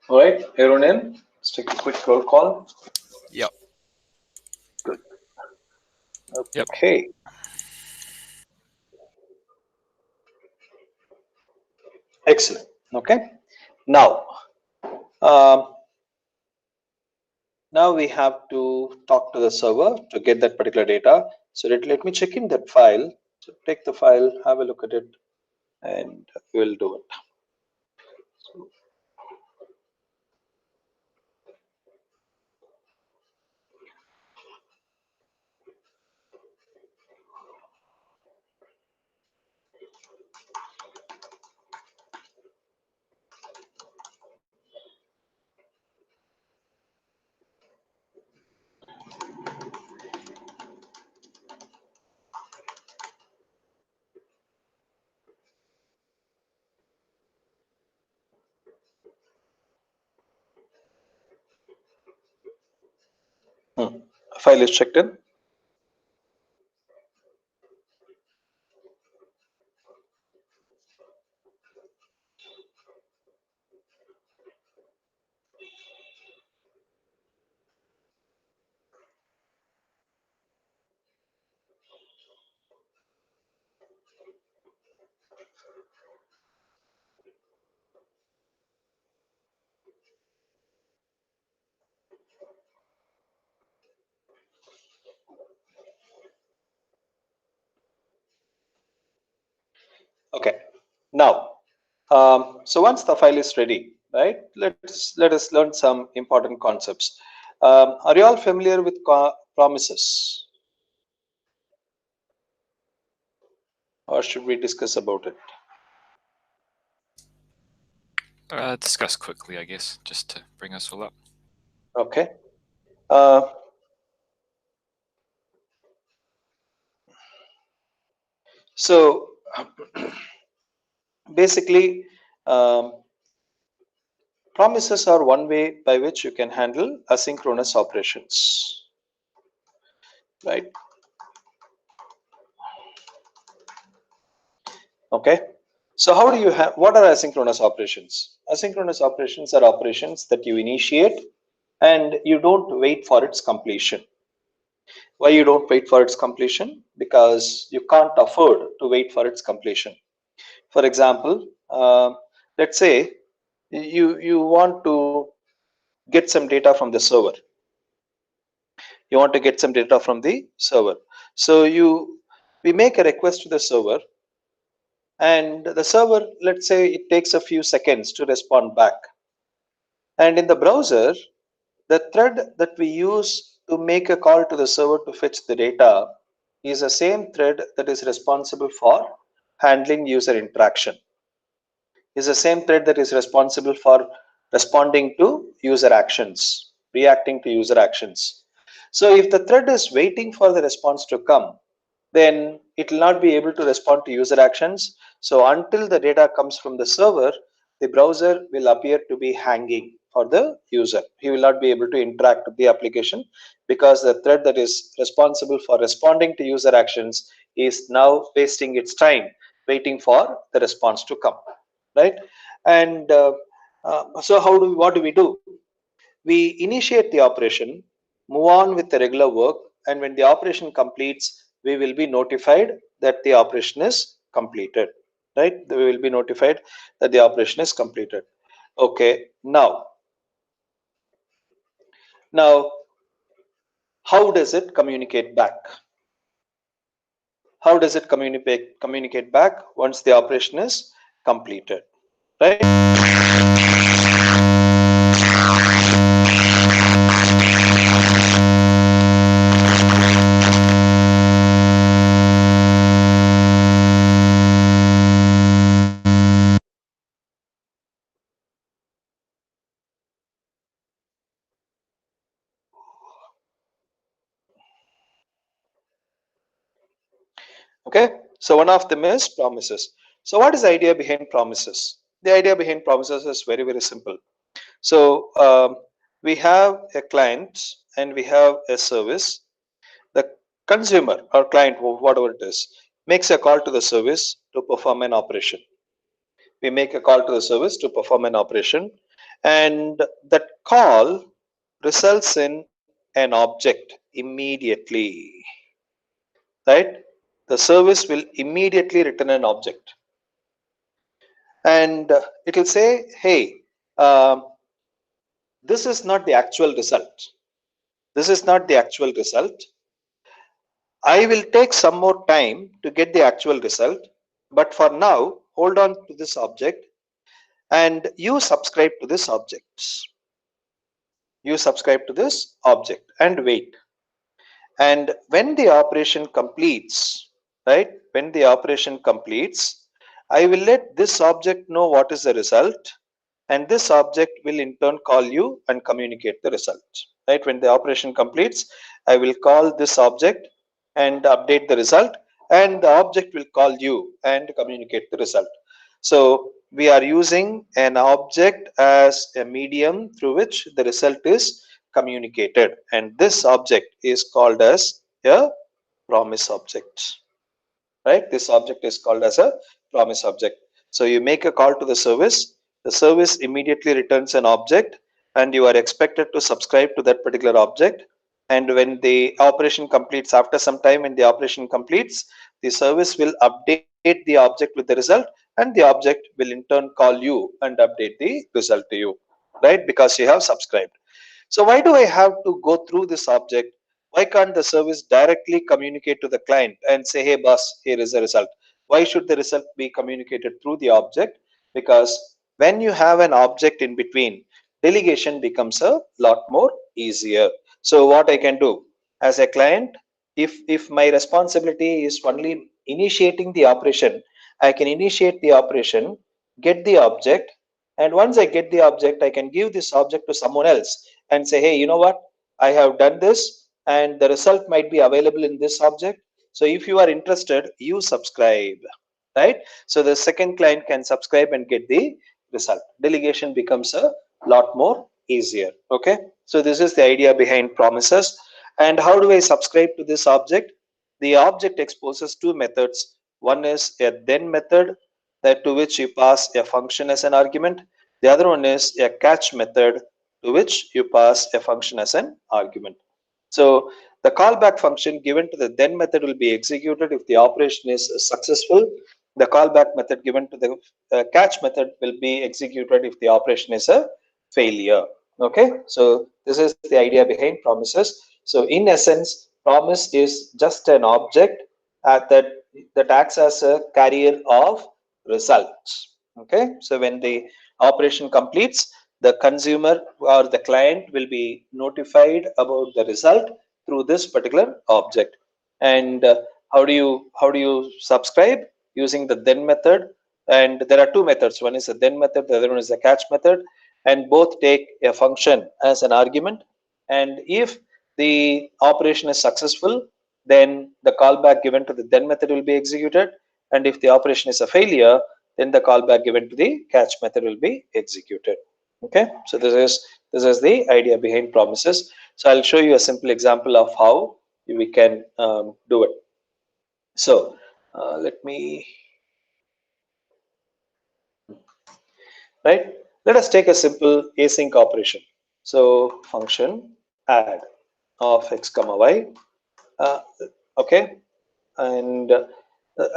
All right, everyone in. Let's take a quick roll call. Yep. Good. Yep. Okay. Excellent. Okay. Now, now we have to talk to the server to get that particular data. So let me check in that file. So take the file, have a look at it, and we'll do it. So, file is checked in. Okay. Now, so once the file is ready, right? Let us learn some important concepts. Are you all familiar with promises, or should we discuss about it? Discuss quickly, I guess, just to bring us all up. Okay. So basically, promises are one way by which you can handle asynchronous operations, right? Okay. So how do you have, what are asynchronous operations? Asynchronous operations are operations that you initiate and you don't wait for its completion. Why you don't wait for its completion? Because you can't afford to wait for its completion. For example, let's say you want to get some data from the server. You want to get some data from the server. So we make a request to the server, and the server, let's say it takes a few seconds to respond back. And in the browser, the thread that we use to make a call to the server to fetch the data is the same thread that is responsible for handling user interaction, is the same thread that is responsible for responding to user actions, reacting to user actions. So if the thread is waiting for the response to come, then it will not be able to respond to user actions. So until the data comes from the server, the browser will appear to be hanging for the user. He will not be able to interact with the application because the thread that is responsible for responding to user actions is now wasting its time waiting for the response to come, right? And so what do we do? We initiate the operation, move on with the regular work, and when the operation completes, we will be notified that the operation is completed, right? We will be notified that the operation is completed. Okay, now how does it communicate back? How does it communicate back once the operation is completed, right? Okay, so one of them is promises. So what is the idea behind promises? The idea behind promises is very, very simple. So we have a client and we have a service. The consumer or client, whatever it is, makes a call to the service to perform an operation. We make a call to the service to perform an operation, and that call results in an object immediately, right? The service will immediately return an object, and it will say, hey, um, this is not the actual result. This is not the actual result. I will take some more time to get the actual result, but for now, hold on to this object and you subscribe to this object. You subscribe to this object and wait. And when the operation completes, right? When the operation completes, I will let this object know what is the result, and this object will in turn call you and communicate the result. Right? When the operation completes, I will call this object and update the result, and the object will call you and communicate the result. So we are using an object as a medium through which the result is communicated, and this object is called as a promise object. Right? This object is called as a promise object. So you make a call to the service immediately returns an object, and you are expected to subscribe to that particular object. And when the operation completes, after some time, when the operation completes, the service will update the object with the result, and the object will in turn call you and update the result to you, right? Because you have subscribed. So why do I have to go through this object? Why can't the service directly communicate to the client and say, hey boss, here is the result? Why should the result be communicated through the object? Because when you have an object in between, delegation becomes a lot more easier. So what I can do as a client, if my responsibility is only initiating the operation, I can initiate the operation, get the object, and once I get the object, I can give this object to someone else and say, hey, you know what, I have done this and the result might be available in this object. So if you are interested, you subscribe, right? So the second client can subscribe and get the result. Delegation becomes a lot more easier. Okay, so this is the idea behind promises. And how do I subscribe to this object? The object exposes two methods. One is a then method, that to which you pass a function as an argument. The other one is a catch method, to which you pass a function as an argument. So the callback function given to the then method will be executed if the operation is successful. The callback method given to the catch method will be executed if the operation is a failure. Okay, so this is the idea behind promises. So in essence, promise is just an object that acts as a carrier of results. Okay, so when the operation completes, the consumer or the client will be notified about the result through this particular object. And how do you subscribe? Using the then method. And there are two methods. One is the then method, the other one is the catch method, and both take a function as an argument. And if the operation is successful, then the callback given to the then method will be executed, and if the operation is a failure, then the callback given to the catch method will be executed. Okay, so this is the idea behind promises. So I'll show you a simple example of how we can do it. So let me, right, let us take a simple async operation. So function add of x comma y. uh, okay, and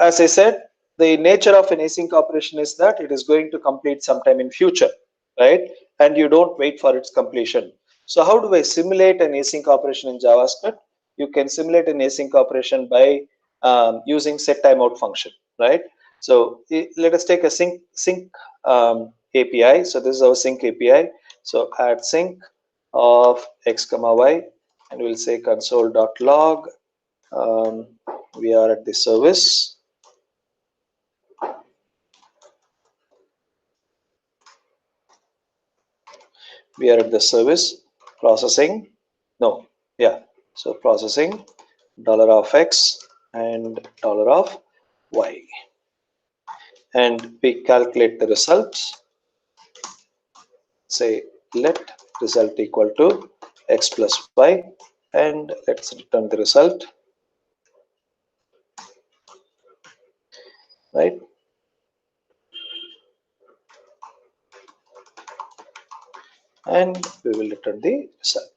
as I said, the nature of an async operation is that it is going to complete sometime in future, right? And you don't wait for its completion. So how do I simulate an async operation in JavaScript? You can simulate an async operation by using set timeout function, right? So let us take a sync API. So this is our sync API. So add sync of x comma y, and we'll say console.log. um, we are at the service. We are at the service processing. No, yeah. So processing $of x and dollar of y, and we calculate the results. Say let result equal to x plus y, and let's return the result, right? And we will return the result,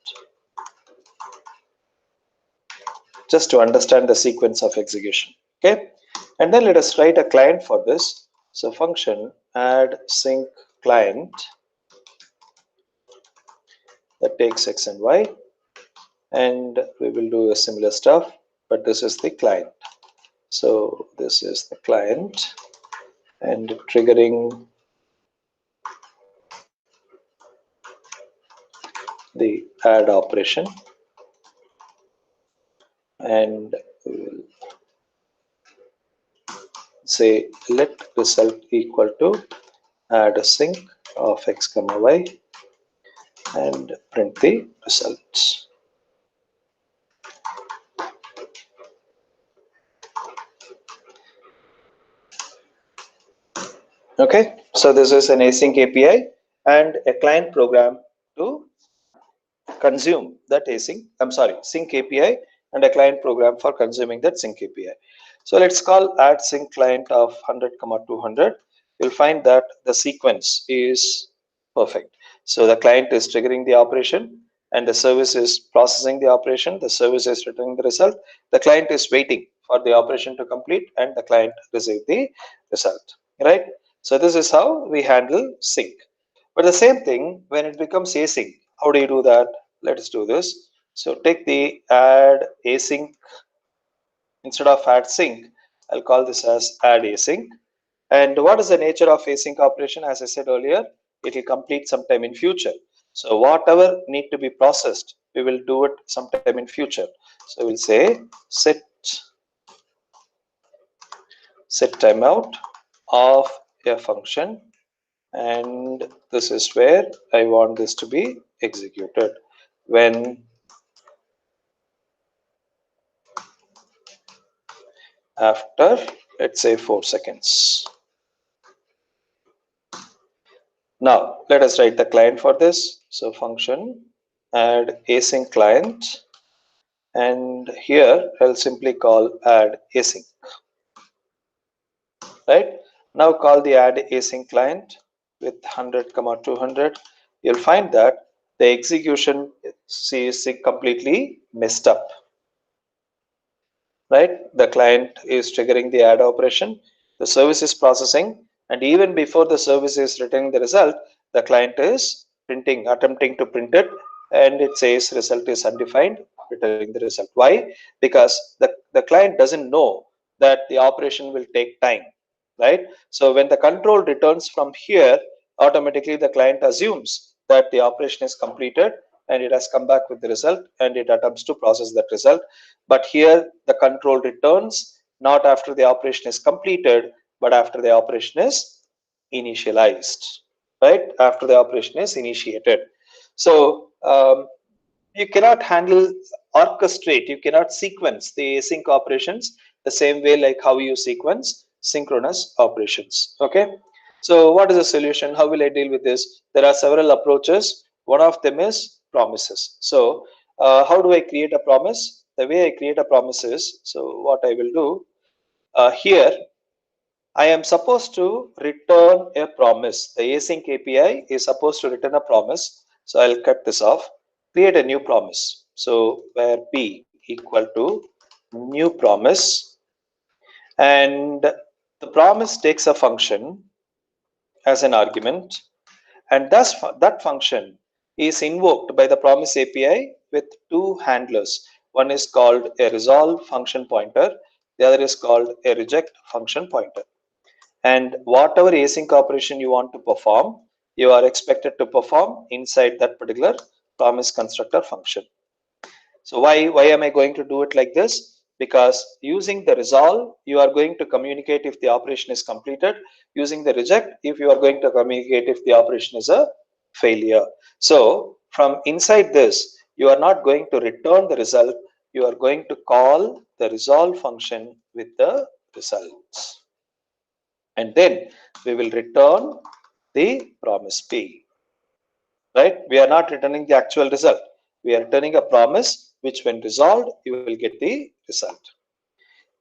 just to understand the sequence of execution. Okay, and then let us write a client for this. So function add sync client that takes x and y, and we will do a similar stuff, but this is the client. So this is the client, and triggering the add operation, and we will say let result equal to add a sync of x comma y, and print the results. Okay, so this is an async API and a client program to consume that sync API, and a client program for consuming that sync API. So let's call add sync client of 100, 200. You'll find that the sequence is perfect. So the client is triggering the operation, and the service is processing the operation. The service is returning the result. The client is waiting for the operation to complete, and the client receive the result, right? So this is how we handle sync. But the same thing when it becomes async, how do you do that? Let's do this. So take the add async instead of add sync. I'll call this as add async. And what is the nature of async operation? As I said earlier, it will complete sometime in future. So whatever need to be processed, we will do it sometime in future. So we'll say set timeout of a function, and this is where I want this to be executed when after, let's say, 4 seconds. Now let us write the client for this. So function add async client, and here I'll simply call add async, right? Now call the add async client with 100, 200. You'll find that the execution is completely messed up, right? The client is triggering the add operation, the service is processing, and even before the service is returning the result, the client is attempting to print it, and it says result is undefined, returning the result. Why? Because the client doesn't know that the operation will take time, right? So when the control returns from here, automatically the client assumes that the operation is completed, and it has come back with the result, and it attempts to process that result. But here the control returns not after the operation is completed, but after the operation is initialized, right? After the operation is initiated. So you cannot orchestrate, you cannot sequence the async operations the same way like how you sequence synchronous operations. Okay, so what is the solution? How will I deal with this? There are several approaches. One of them is promises. So how do I create a promise? The way I create a promise is, so what I will do here, I am supposed to return a promise. The async API is supposed to return a promise. So I'll cut this off, create a new promise. So where p equal to new promise, and the promise takes a function as an argument, and thus that function is invoked by the promise API with two handlers. One is called a resolve function pointer, the other is called a reject function pointer. And whatever async operation you want to perform, you are expected to perform inside that particular promise constructor function. So why am I going to do it like this? Because using the resolve, you are going to communicate if the operation is completed. Using the reject, if you are going to communicate if the operation is a failure. So from inside this, you are not going to return the result. You are going to call the resolve function with the results, and then we will return the promise P. Right? We are not returning the actual result. We are returning a promise which, when resolved, you will get the result.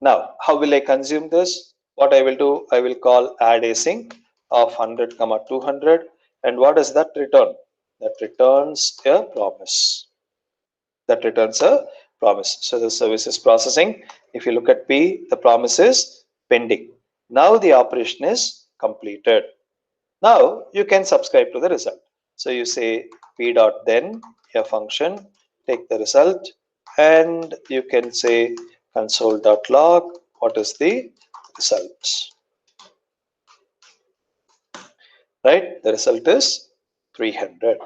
Now, how will I consume this? What I will do, I will call add async of 100, 200, and what does that return? That returns a promise. That returns a promise. So the service is processing. If you look at P, the promise is pending. Now the operation is completed. Now you can subscribe to the result. So you say p dot then a function, take the result, and you can say console.log what is the result. Right? The result is 300.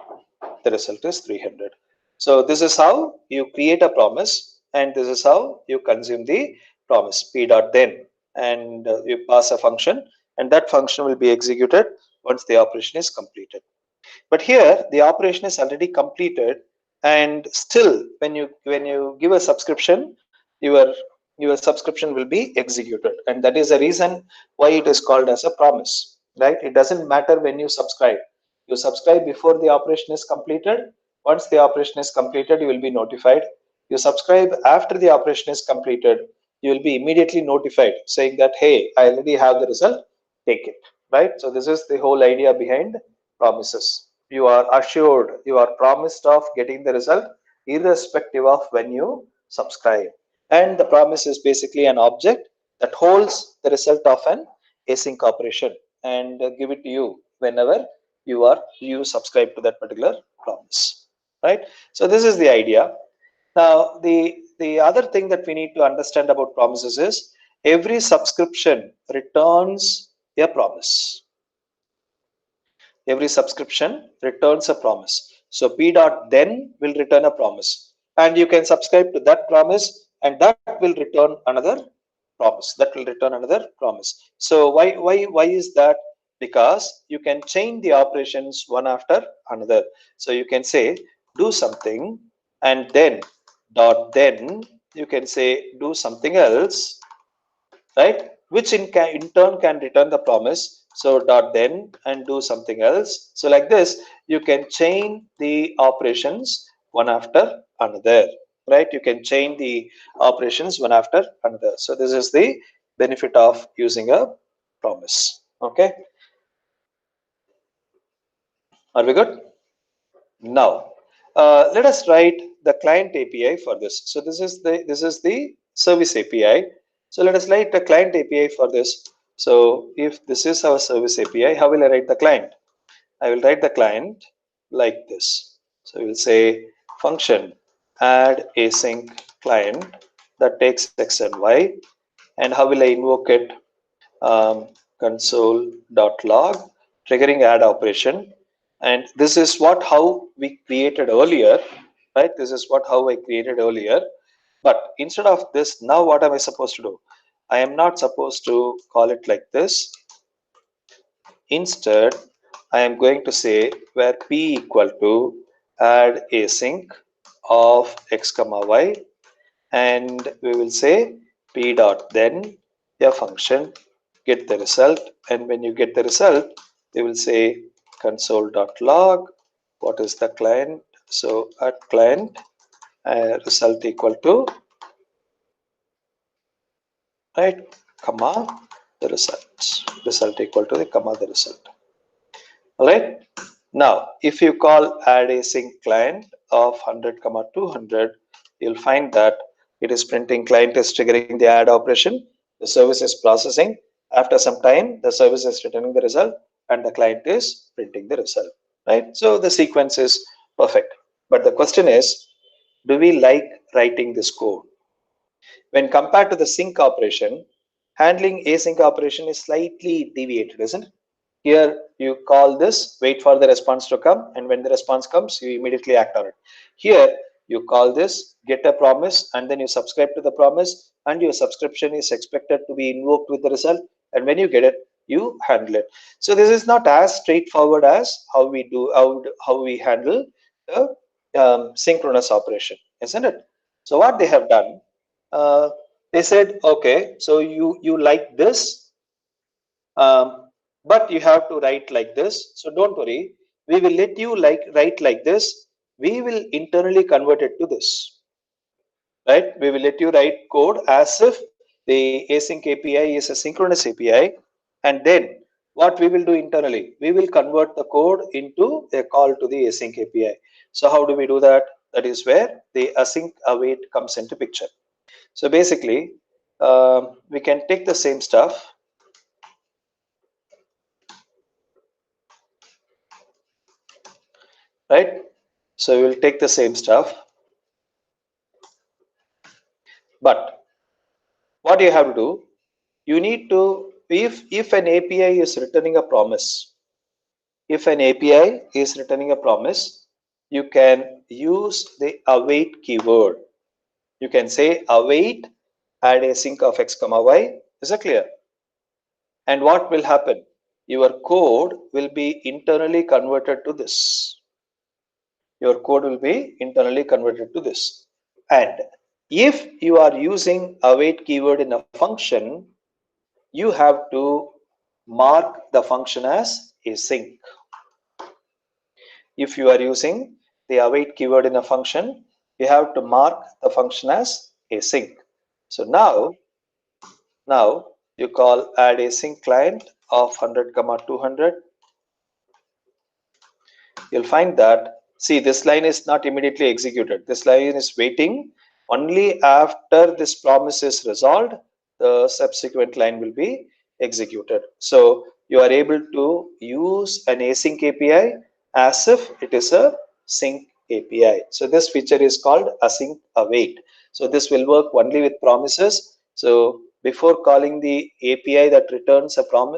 The result is 300. So this is how you create a promise, and this is how you consume the promise p dot then, and you pass a function, and that function will be executed once the operation is completed. But here the operation is already completed, and still when you give a subscription, your your subscription will be executed, and that is the reason why it is called as a promise. Right? It doesn't matter when you subscribe. You subscribe before the operation is completed. Once the operation is completed, you will be notified. You subscribe after the operation is completed, you will be immediately notified saying that, hey, I already have the result, take it. Right? So this is the whole idea behind promises. You are assured, you are promised of getting the result irrespective of when you subscribe. And the promise is basically an object that holds the result of an async operation and give it to you whenever you subscribe to that particular promise. Right? So this is the idea. Now the other thing that we need to understand about promises is every subscription returns a promise. Every subscription returns a promise. So p dot then will return a promise, and you can subscribe to that promise, and that will return another promise. That will return another promise. So why is that? Because you can chain the operations one after another. So you can say do something, and then you can say do something else, right? Which in turn can return the promise. So dot then and do something else. So like this, you can chain the operations one after another, right? You can chain the operations one after another. So this is the benefit of using a promise. Okay, are we good? Now, let us write the client API for this. So this is the service API. So let us write the client API for this. So if this is our service API, how will I write the client? I will write the client like this. So we will say function add async client that takes X and Y. And how will I invoke it? Console.log triggering add operation, and this is what how we created earlier, right? This is what how I created earlier. But instead of this, now what am I supposed to do? I am not supposed to call it like this. Instead, I am going to say where p equal to add async of x comma y, and we will say p dot then a function get the result, and when you get the result we will say console.log what is the client. So at client result equal to, right, comma the result equal to the comma the result. All right. Now if you call add async client of 100 comma 200, you'll find that it is printing client is triggering the add operation, the service is processing, after some time the service is returning the result, and the client is printing the result. Right? So the sequence is perfect. But the question is, do we like writing this code? When compared to the sync operation, handling async operation is slightly deviated, isn't it? Here you call this, wait for the response to come, and when the response comes, you immediately act on it. Here you call this, get a promise, and then you subscribe to the promise, and your subscription is expected to be invoked with the result, and when you get it, you handle it. So this is not as straightforward as how we do how we handle the synchronous operation, isn't it? So what they have done, uh, They said, okay, so you like this, but you have to write like this. So don't worry, we will let you write like this. We will internally convert it to this, right? We will let you write code as if the async API is a synchronous API, and then what we will do internally, we will convert the code into a call to the async API. So how do we do that? That is where the async await comes into picture. So basically, we can take the same stuff, right? So we will take the same stuff, but what you have to do, you need to, if an API is returning a promise, if an API is returning a promise, you can use the await keyword. You can say await add async of x comma y. Is that clear? And what will happen? Your code will be internally converted to this. Your code will be internally converted to this. And if you are using await keyword in a function, you have to mark the function as async. If you are using the await keyword in a function, you have to mark the function as async. So now you call add async client of 100 comma 200. You'll find that, see, this line is not immediately executed. This line is waiting. Only after this promise is resolved, the subsequent line will be executed. So you are able to use an async API as if it is a sync API. So this feature is called async await. So this will work only with promises. So before calling the API that returns a promise,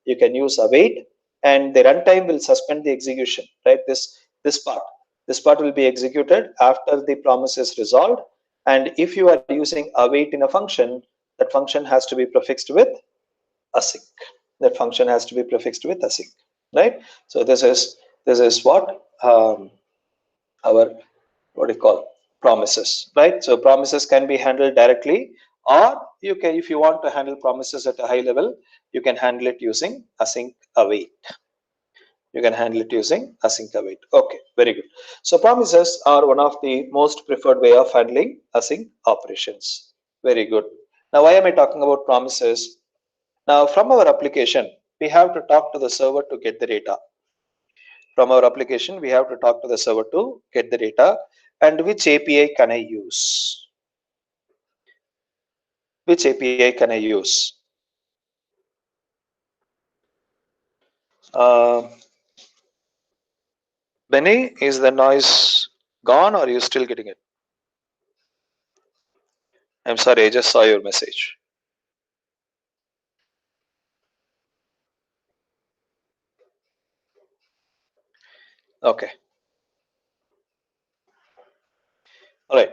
you can use await, and the runtime will suspend the execution, right? This part will be executed after the promise is resolved. And if you are using await in a function, that function has to be prefixed with async. That function has to be prefixed with async, right? So this is what our, what do you call, promises, right? So promises can be handled directly, or you can, if you want to handle promises at a high level, you can handle it using async await. You can handle it using async await. Okay, very good. So promises are one of the most preferred way of handling async operations. Very good. Now, why am I talking about promises? Now, from our application, we have to talk to the server to get the data. From our application, we have to talk to the server to get the data. And which API can I use? Which API can I use? Uh, Benny, is the noise gone, or are you still getting it? I'm sorry, I just saw your message. Okay. All right.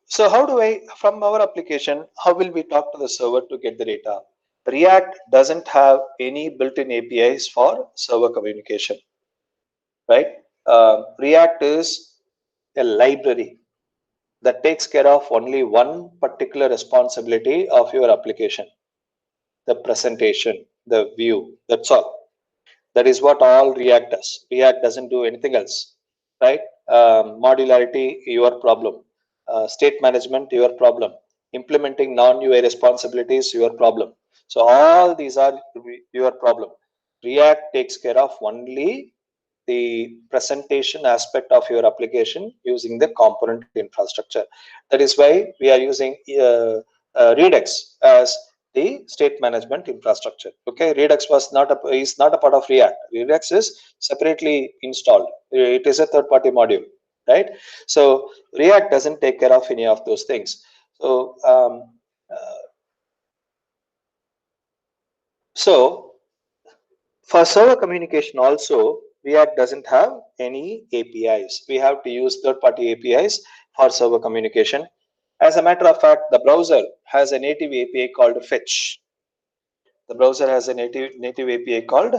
So how do I, from our application, how will we talk to the server to get the data? React doesn't have any built-in APIs for server communication, right? React is a library that takes care of only one particular responsibility of your application, the presentation, the view. That's all. That is what all React does. React doesn't do anything else, right? Modularity, your problem. State management, your problem. Implementing non-UI responsibilities, your problem. So all these are your problem. React takes care of only the presentation aspect of your application using the component infrastructure. That is why we are using Redux as the state management infrastructure. Okay, Redux is not a part of React. Redux is separately installed. It is a third-party module, right? So React doesn't take care of any of those things. So so for server communication also, React doesn't have any APIs. We have to use third-party APIs for server communication. As a matter of fact, the browser has a native API called fetch. The browser has a native API called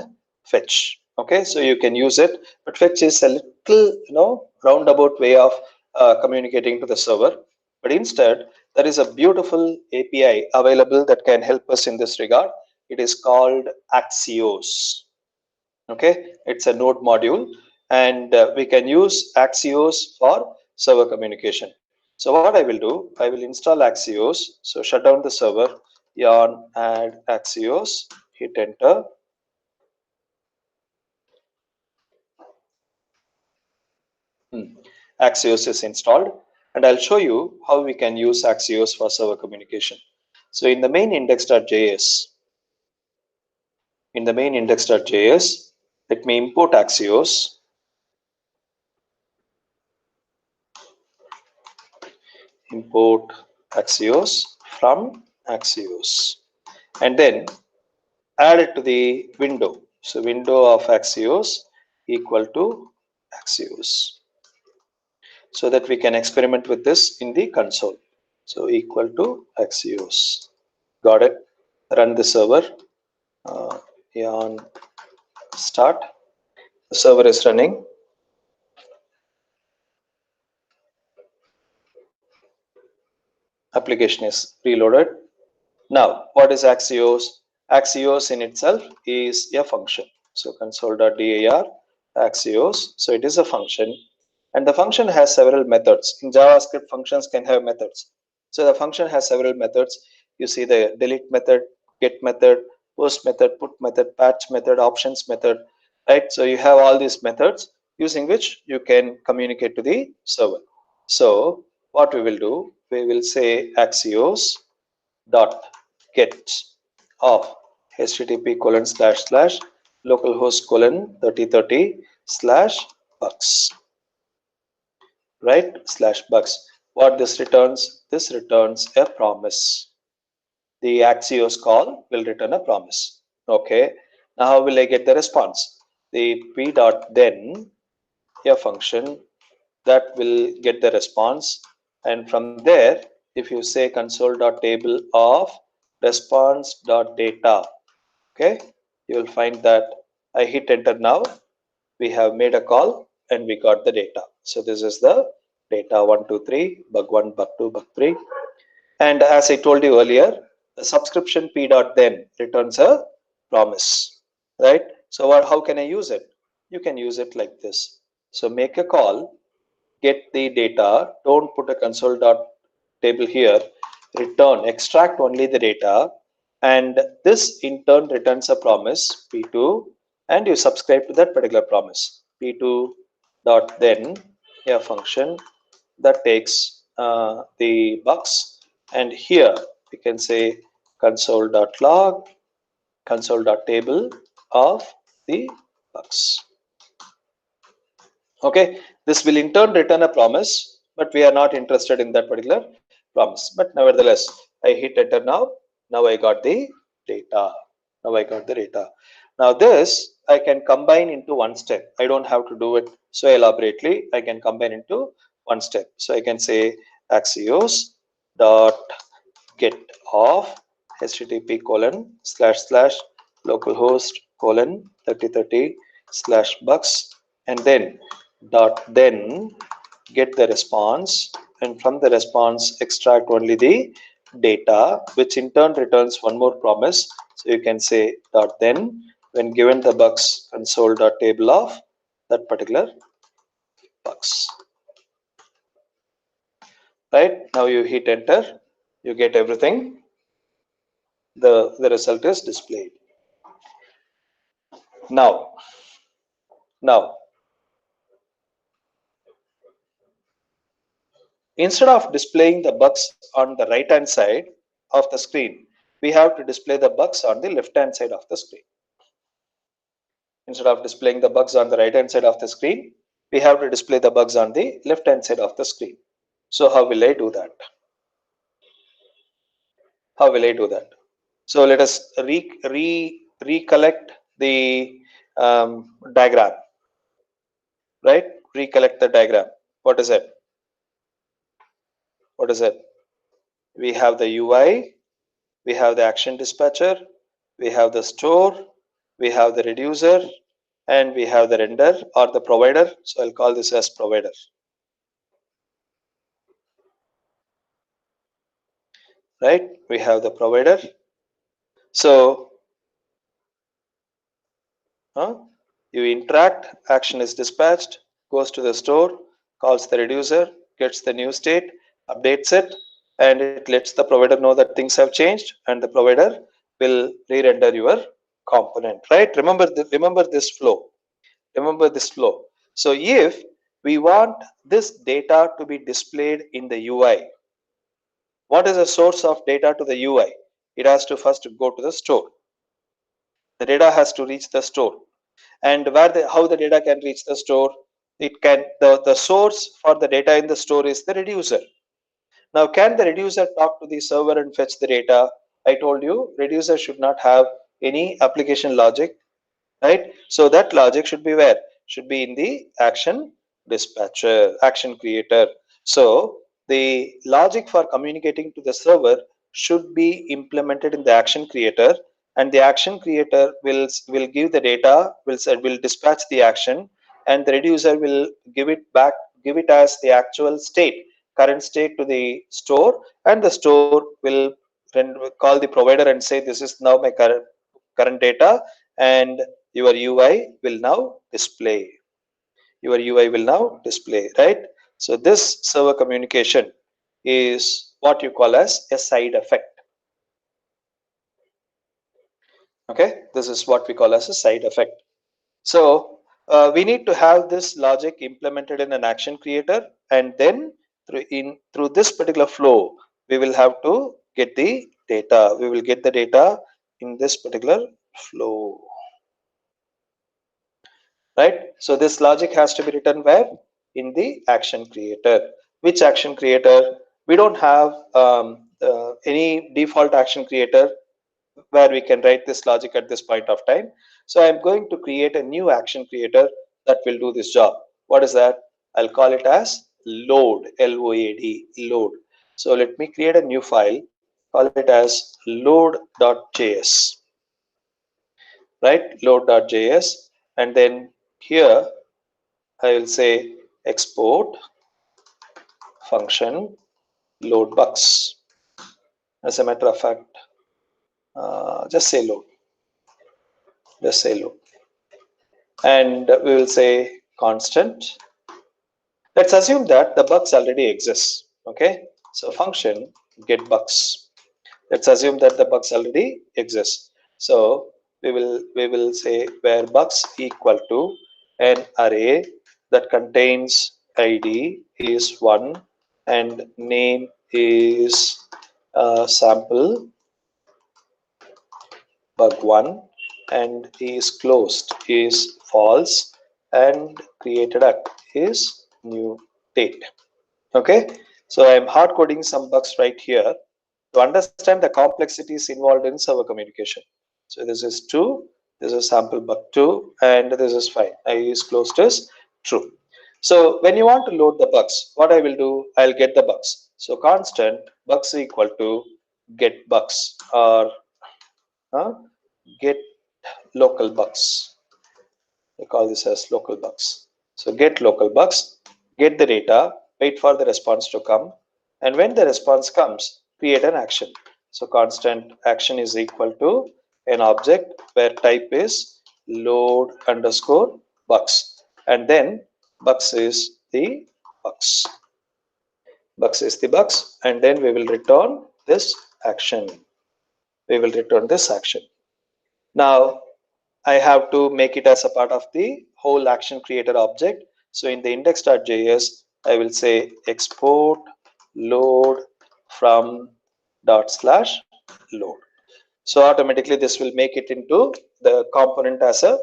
fetch. Okay, so you can use it, but fetch is a little roundabout way of communicating to the server, but instead there is a beautiful API available that can help us in this regard. It is called Axios. Okay, it's a node module, and we can use Axios for server communication. So what I will do, I will install Axios. So shut down the server, yarn add Axios, hit enter. Axios is installed, and I'll show you how we can use Axios for server communication. So in the main index.js, let me import Axios. Import Axios from Axios, and then add it to the window. So window of Axios equal to Axios, so that we can experiment with this in the console. So equal to Axios. Got it. Run the server. On start. The server is running. Application is reloaded. Now, what is Axios? Axios in itself is a function. So console.dar Axios. So it is a function, and the function has several methods. In JavaScript, functions can have methods. So the function has several methods. You see the delete method, get method, post method, put method, patch method, options method, right? So you have all these methods using which you can communicate to the server. So what we will do, we will say Axios dot get of http:// localhost 3030 slash bugs, right, slash bugs. What this returns? This returns a promise. The Axios call will return a promise. Okay, now how will I get the response? The p dot then, a function that will get the response, and from there, if you say console.table of response.data, okay, you will find that I hit enter. Now we have made a call and we got the data. So this is the data 1 2 3, bug 1, bug 2, bug 3. And as I told you earlier, the subscription p dot then returns a promise, right? So how can I use it? You can use it like this. So make a call, get the data, don't put a console dot table here, return, extract only the data, and this in turn returns a promise p2, and you subscribe to that particular promise. P2 dot then, a function that takes the bugs, and here we can say console.log, console.table of the bugs. Okay, this will in turn return a promise, but we are not interested in that particular promise. But nevertheless, I hit enter now. Now I got the data. Now I got the data. Now this I can combine into one step. I don't have to do it so elaborately. I can combine into one step. So I can say Axios dot get of http:// localhost 3030 slash bugs, and then dot then get the response, and from the response extract only the data, which in turn returns one more promise. So you can say dot then when given the bugs console.table of that particular bugs. Right, now you hit enter, you get everything. The result is displayed. Now instead of displaying the bugs on the right hand side of the screen, we have to display the bugs on the left hand side of the screen. Instead of displaying the bugs on the right hand side of the screen, we have to display the bugs on the left hand side of the screen. So how will I do that? How will I do that? So let us recollect the diagram, right? Recollect the diagram. What is it? What is it? We have the UI, we have the action dispatcher, we have the store, we have the reducer, and we have the render or the provider. So I'll call this as provider. Right? We have the provider. So you interact, action is dispatched, goes to the store, calls the reducer, gets the new state, updates it, and it lets the provider know that things have changed, and the provider will re-render your component. Right? Remember this flow. Remember this flow. So if we want this data to be displayed in the UI, what is the source of data to the UI? It has to first go to the store. The data has to reach the store, and how the data can reach the store, it can the source for the data in the store is the reducer. Now, can the reducer talk to the server and fetch the data? I told you reducer should not have any application logic, right? So that logic should be where? Should be in the action dispatcher, action creator. So the logic for communicating to the server should be implemented in the action creator, and the action creator will give the data, will dispatch the action, and the reducer will give it back, give it as the actual state, current state to the store, and the store will call the provider and say this is now my current data, and your UI will now display. Your UI will now display, right? So this server communication is what you call as a side effect. Okay, this is what we call as a side effect. So we need to have this logic implemented in an action creator, and then through this particular flow, we will have to get the data. We will get the data in this particular flow. Right? So this logic has to be written where? In the action creator. Which action creator? We don't have any default action creator where we can write this logic at this point of time. So I'm going to create a new action creator that will do this job. What is that? I'll call it as load, L-O-A-D, load. So let me create a new file, call it as load.js, right? Load.js, and then here I will say export function load bugs. As a matter of fact, just say load. Just say load. And we will say constant. Let's assume that the bugs already exist. Okay. So function get bugs. Let's assume that the bugs already exist. So we will say where bugs equal to an array that contains id is 1 and name is sample bug 1 and is closed is false and created at is new date. Okay, so I am hard coding some bugs right here to understand the complexities involved in server communication. So this is 2, this is sample bug 2, and this is fine. I is closed as true. So when you want to load the bugs, what I will do, I'll get the bugs. So constant bugs equal to get bugs, or get local bugs. We call this as local bugs. So get local bugs, get the data, wait for the response to come, and when the response comes, create an action. So constant action is equal to an object where type is load underscore bugs, and then bugs is the bugs. Bugs is the bugs, and then we will return this action. We will return this action. Now I have to make it as a part of the whole action creator object. So in the index.js, I will say export load from dot slash load. So automatically this will make it into the component as a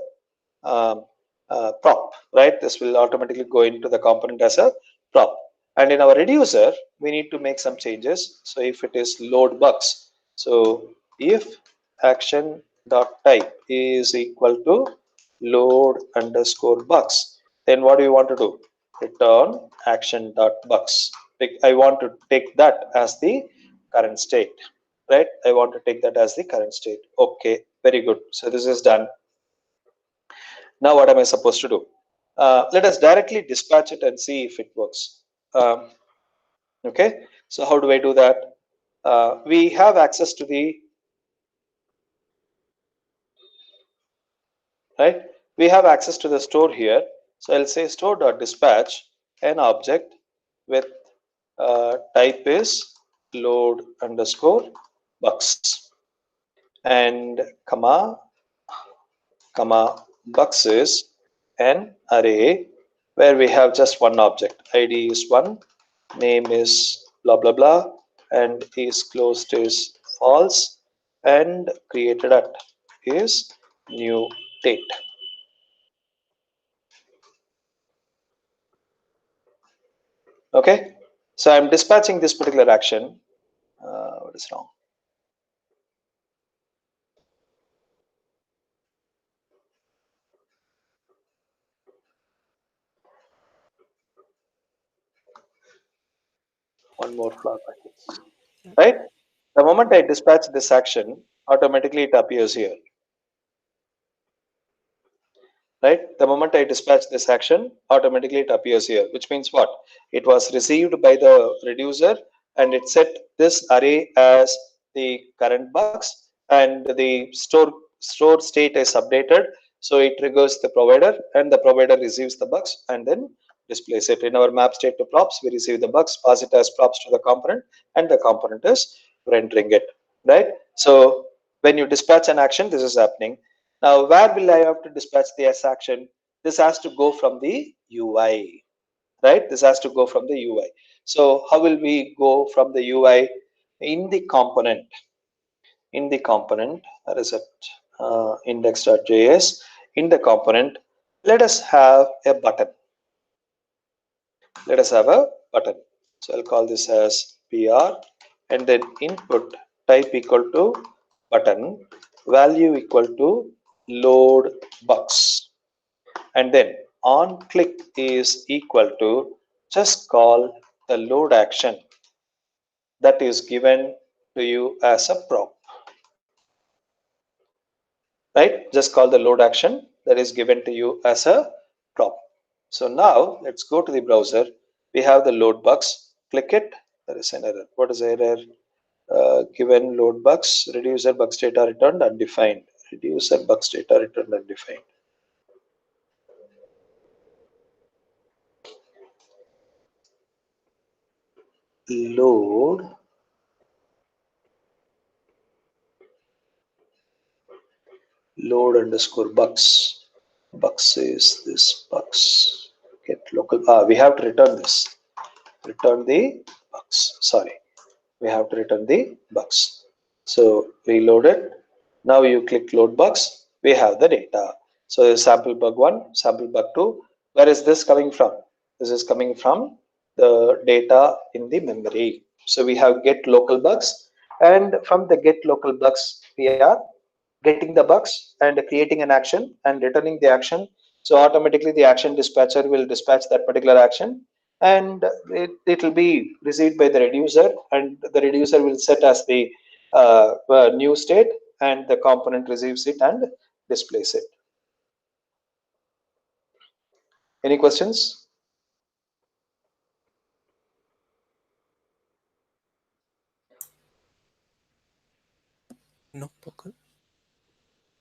um, prop, right? This will automatically go into the component as a prop. And in our reducer, we need to make some changes. So if it is load bugs, so if action dot type is equal to load underscore bugs, then what do you want to do? Return action dot bugs. I want to take that as the current state, right? I want to take that as the current state. Okay, very good. So this is done. Now what am I supposed to do? Let us directly dispatch it and see if it works. Okay, so how do I do that? We have access to the right. We have access to the store here. So I'll say store.dispatch an object with type is load underscore bucks and comma bucks is an array where we have just one object. ID is one, name is blah blah blah, and is closed is false, and created at is new date. Okay, so I'm dispatching this particular action. What is wrong? One more flower packets. Right? The moment I dispatch this action, automatically it appears here. Right? The moment I dispatch this action, automatically it appears here, which means what? It was received by the reducer and it set this array as the current bucks, and the store state is updated. So it triggers the provider and the provider receives the bucks and then displays it. In our map state to props, we receive the bucks, pass it as props to the component, and the component is rendering it. Right? So when you dispatch an action, this is happening. Now, where will I have to dispatch the S action? This has to go from the UI, right? This has to go from the UI. So how will we go from the UI in the component? In the component, that is at index.js. In the component, let us have a button. Let us have a button. So I'll call this as PR, and then input type equal to button, value equal to load bucks, and then on click is equal to just call the load action that is given to you as a prop, right? Just call the load action that is given to you as a prop. So now let's go to the browser. We have the load bucks. Click it. There is an error. What is the error? Given load bucks, reducer bucks data returned undefined. Reducer bucks data returned undefined. Load underscore bucks. Bucks is this bucks. Get local. We have to return this. Return the bucks. Sorry, we have to return the bucks. So reload it. Now you click load bucks. We have the data. So sample bug 1, sample bug 2. Where is this coming from? This is coming from the data in the memory. So we have get local bugs, and from the get local bugs we are getting the bugs and creating an action and returning the action. So automatically the action dispatcher will dispatch that particular action, and it will be received by the reducer, and the reducer will set as the new state, and the component receives it and displays it. Any questions? No, okay.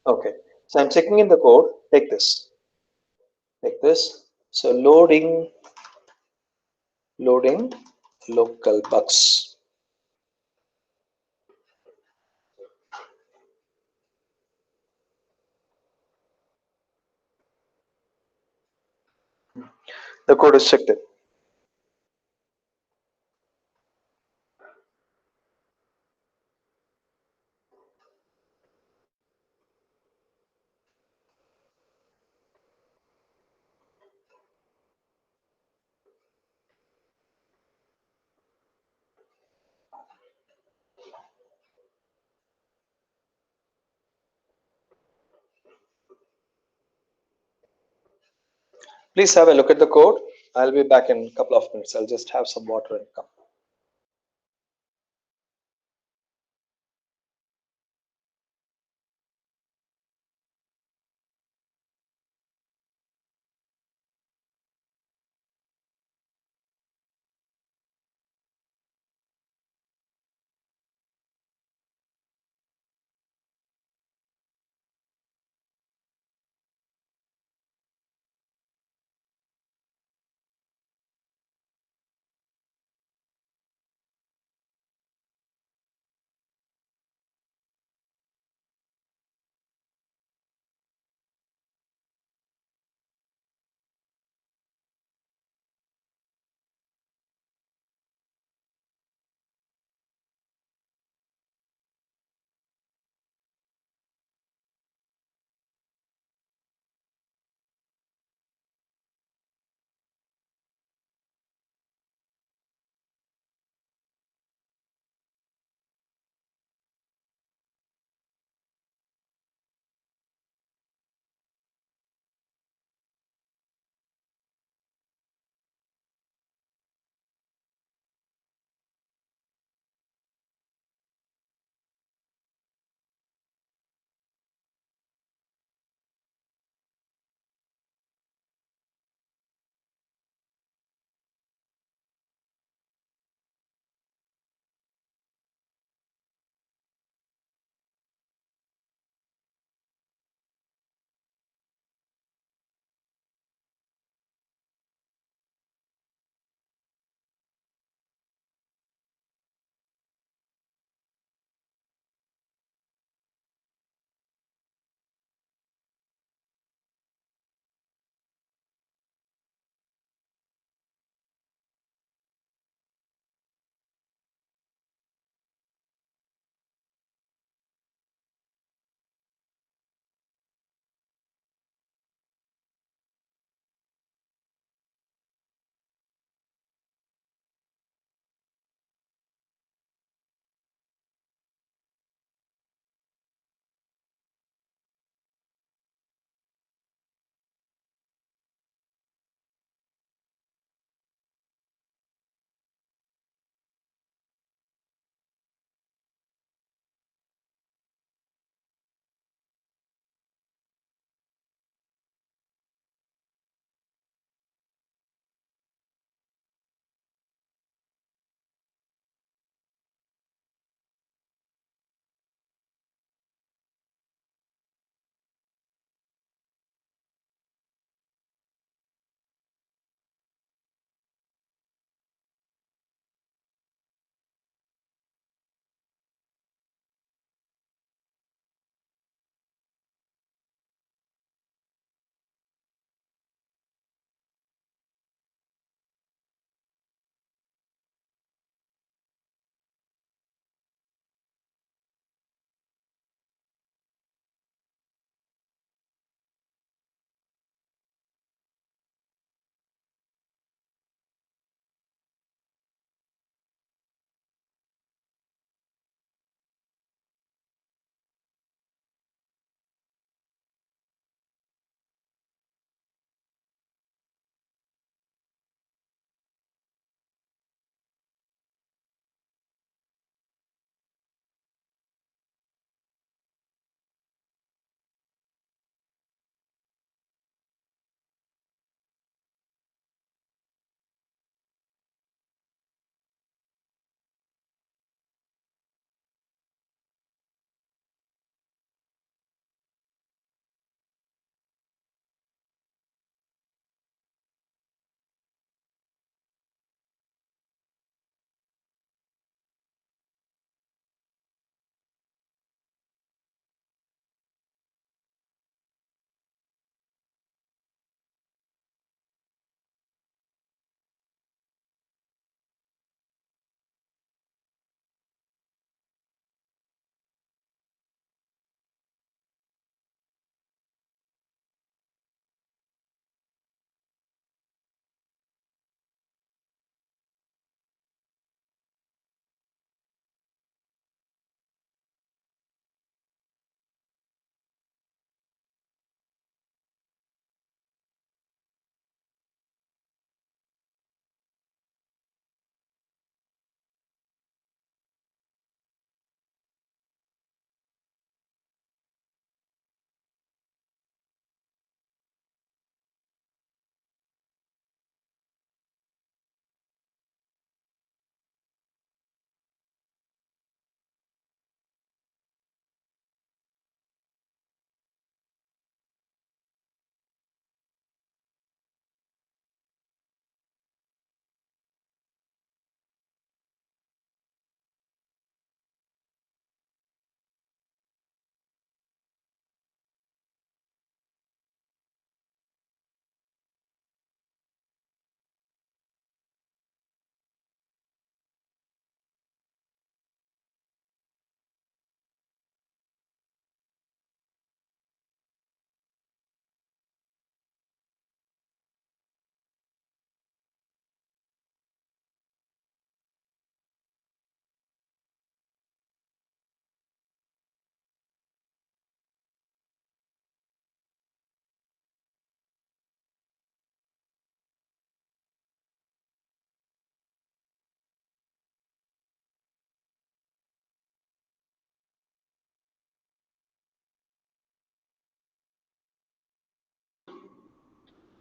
Okay, so I'm checking in the code. Take this. Take this. So loading local bugs. The code is checked in. Please have a look at the code. I'll be back in a couple of minutes. I'll just have some water and come.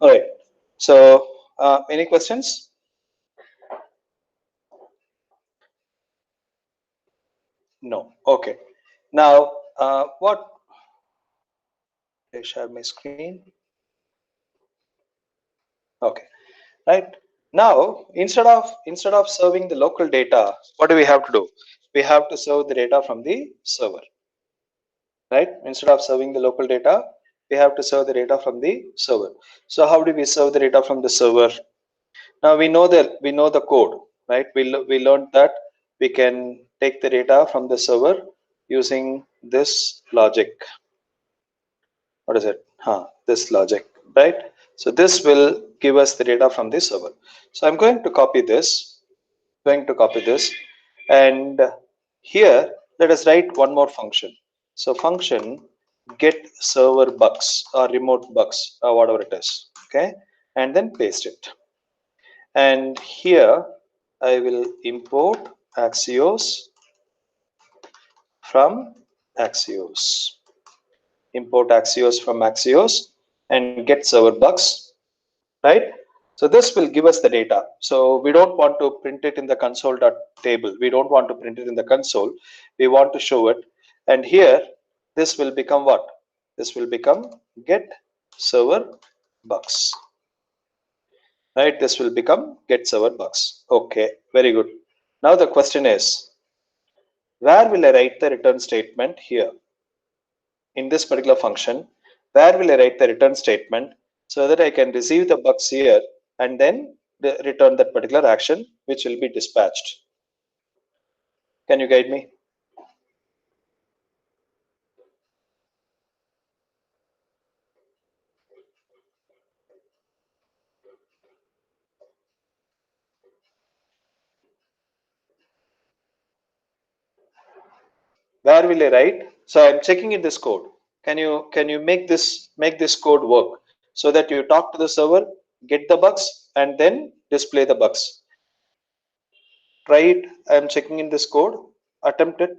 All right. So any questions? No. Okay. Now, what? I share my screen. Okay. Right. Now, instead of serving the local data, what do we have to do? We have to serve the data from the server. Right. Instead of serving the local data, we have to serve the data from the server. So how do we serve the data from the server? Now we know the code, right? We learned that we can take the data from the server using this logic. What is it? This logic, right? So this will give us the data from the server. So I'm going to copy this, and here let us write one more function. So function get server bucks or remote bucks or whatever it is, okay, and then paste it. And here I will import Axios from Axios. Import Axios from Axios and get server bucks, right? So this will give us the data. So we don't want to print it in the console.table. We don't want to print it in the console. We want to show it. And here, this will become what? This will become get server bucks. Right? This will become get server bucks. Okay, very good. Now the question is, where will I write the return statement here? In this particular function, where will I write the return statement so that I can receive the bucks here and then return that particular action which will be dispatched? Can you guide me? Where will I write? So I'm checking in this code. Can you make this code work so that you talk to the server, get the bucks, and then display the bucks? Try it. I'm checking in this code. Attempt it.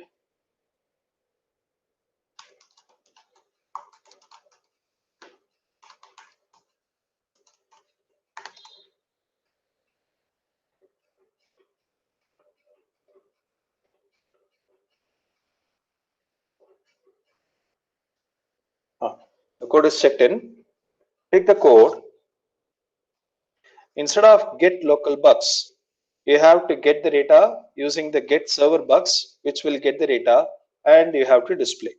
The code is checked in. Take the code. Instead of get local bucks, you have to get the data using the get server bucks, which will get the data and you have to display.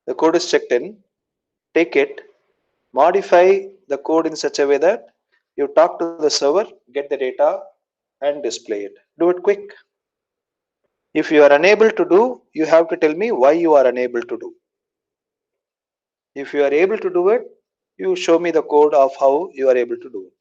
The code is checked in. Take it, modify the code in such a way that you talk to the server, get the data and display it. Do it quick. If you are unable to do, you have to tell me why you are unable to do. If you are able to do it, you show me the code of how you are able to do it.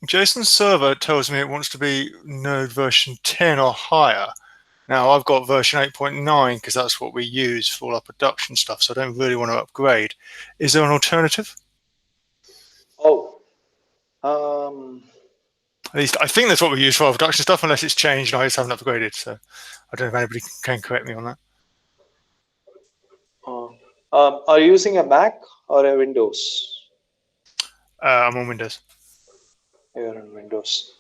JSON server tells me it wants to be node version 10 or higher. Now I've got version 8.9 because that's what we use for all our production stuff, so I don't really want to upgrade. Is there an alternative? Oh, At least I think that's what we use for our production stuff, unless it's changed and I just haven't upgraded. So I don't know if anybody can correct me on that. are you using a Mac or a Windows? I'm on Windows. You're on Windows.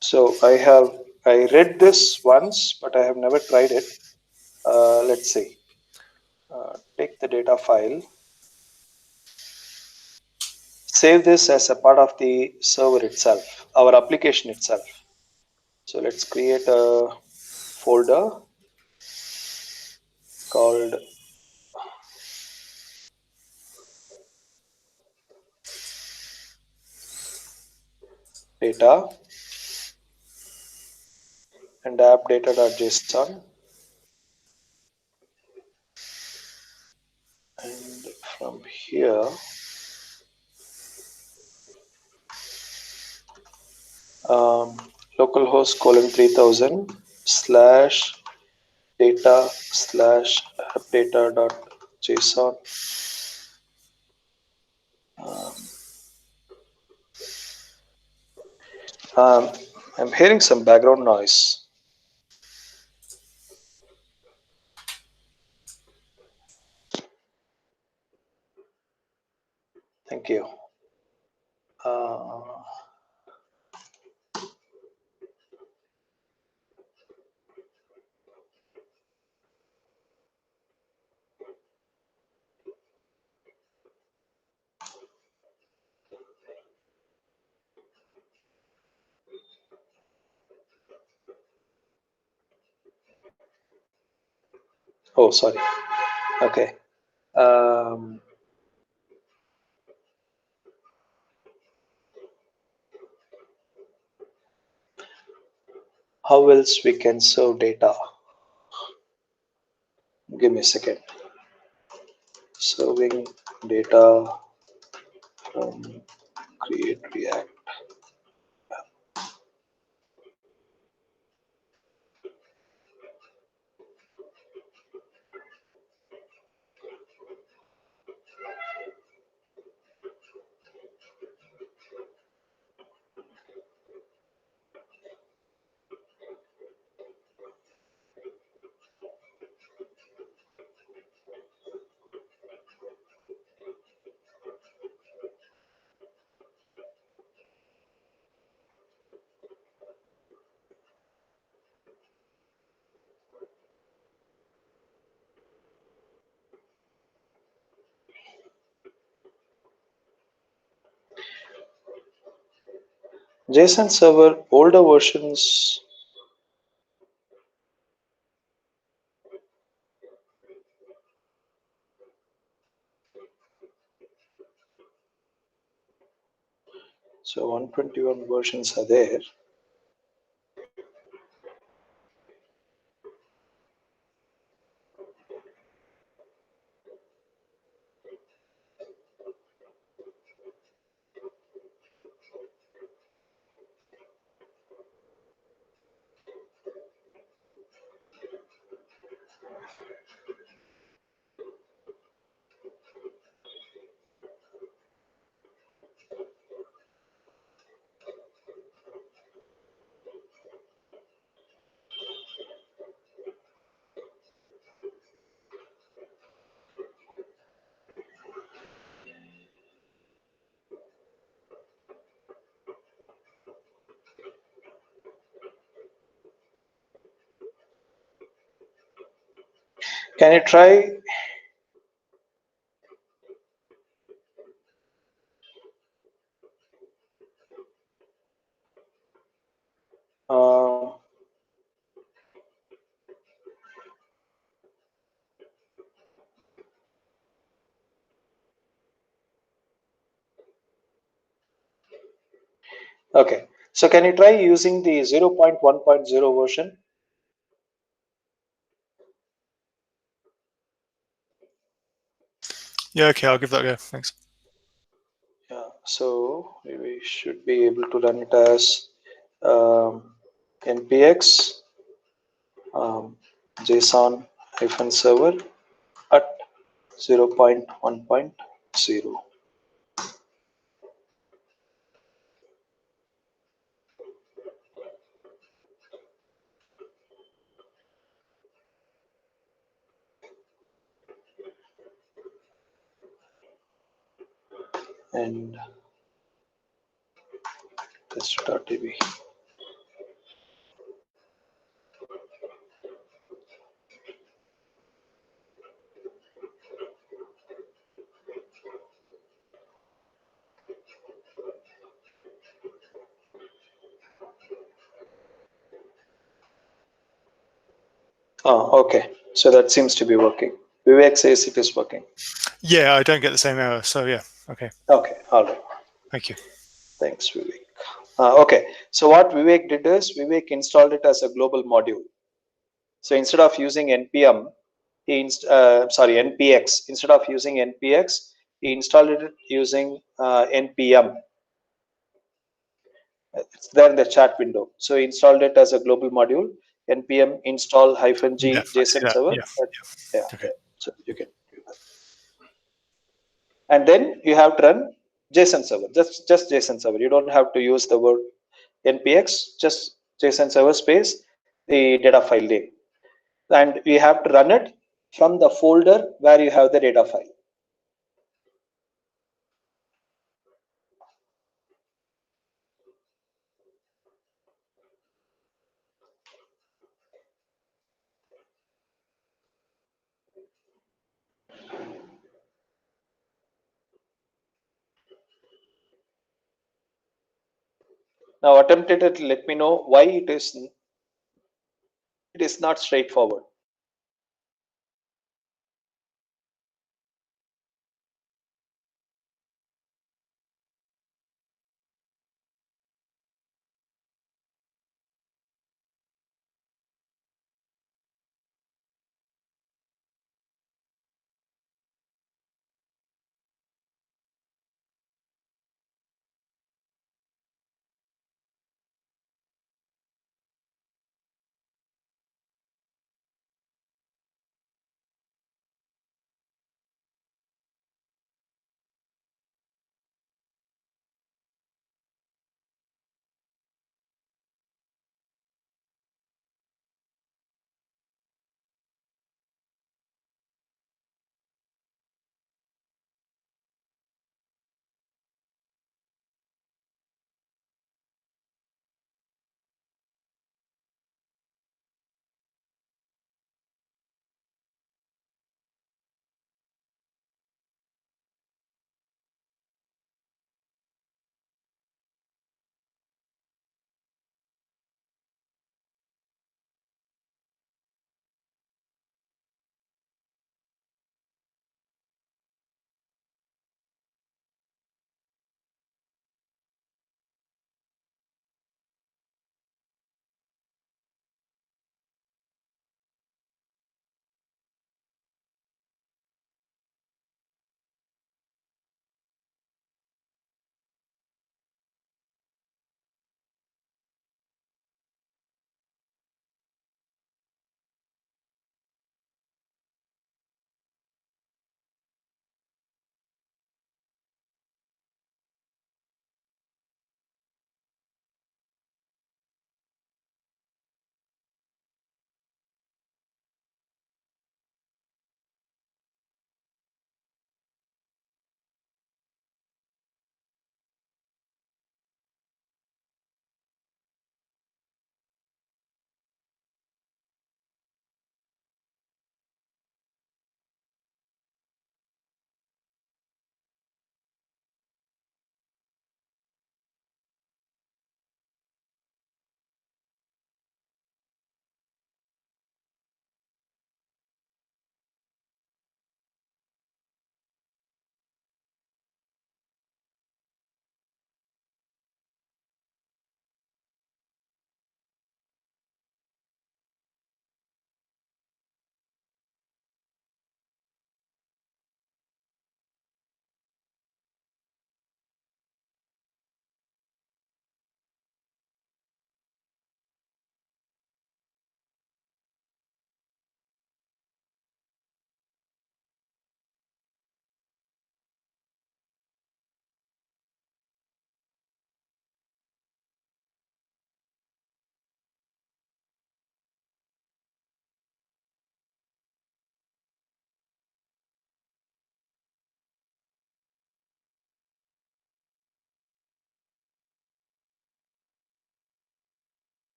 So I read this once, but I have never tried it. Let's see. Take the data file. Save this as a part of the server itself, our application itself. So let's create a folder called data and appdata.json, and from here localhost :3000 slash data slash appdata.json. I'm hearing some background noise. Thank you. Oh, sorry. Okay. How else we can serve data? Give me a second. Serving data from create React. JSON server older versions. So 121 versions are there. Can you try? Okay. So can you try using the 0.1.0 version? Yeah, okay, I'll give that a go. Thanks. Yeah. So we should be able to run it as npx JSON-server at 0.1.0. And test.db. Oh, okay. So that seems to be working. Vivek says it is working. Yeah, I don't get the same error. So yeah, okay. Okay, all right. Thank you. Thanks, Vivek. Okay, so what Vivek did is Vivek installed it as a global module. So instead of using npm, npx. Instead of using npx, he installed it using npm. It's there in the chat window. So he installed it as a global module. Npm install Yeah, -g I see JSON that. server. Yeah. Yeah, Okay. so you can do that. And then you have to run JSON server. Just JSON server. You don't have to use the word npx. Just JSON server space the data file name, and you have to run it from the folder where you have the data file. Now attempt it. Let me know why it is not straightforward.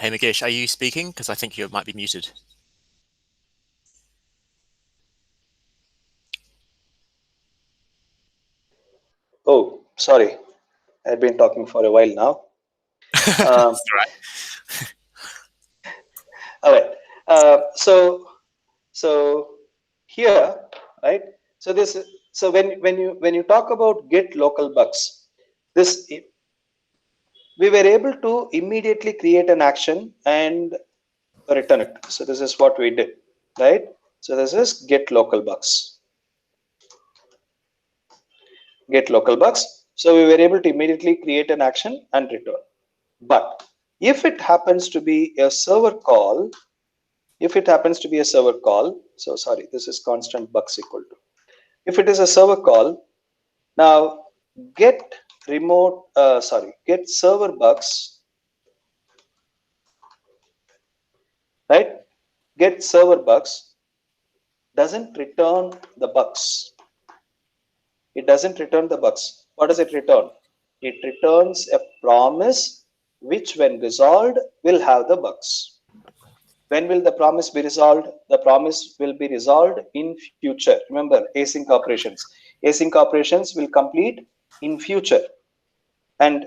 Hey, Magesh, are you speaking? Because I think you might be muted. Oh, sorry. I've been talking for a while now. That's all right. All right. So here, right? So this. So when you talk about get local bugs, this we were able to immediately create an action and return it. So this is what we did, right? So this is get local bugs. Get local bugs. So we were able to immediately create an action and return. But if it happens to be a server call, so sorry, this is constant bugs equal to. If it is a server call, now get get server bugs, right? Get server bugs doesn't return the bugs. It doesn't return the bugs. What does it return? It returns a promise which, when resolved, will have the bugs. When will the promise be resolved? The promise will be resolved in future. Remember, async operations. Async operations will complete in future. And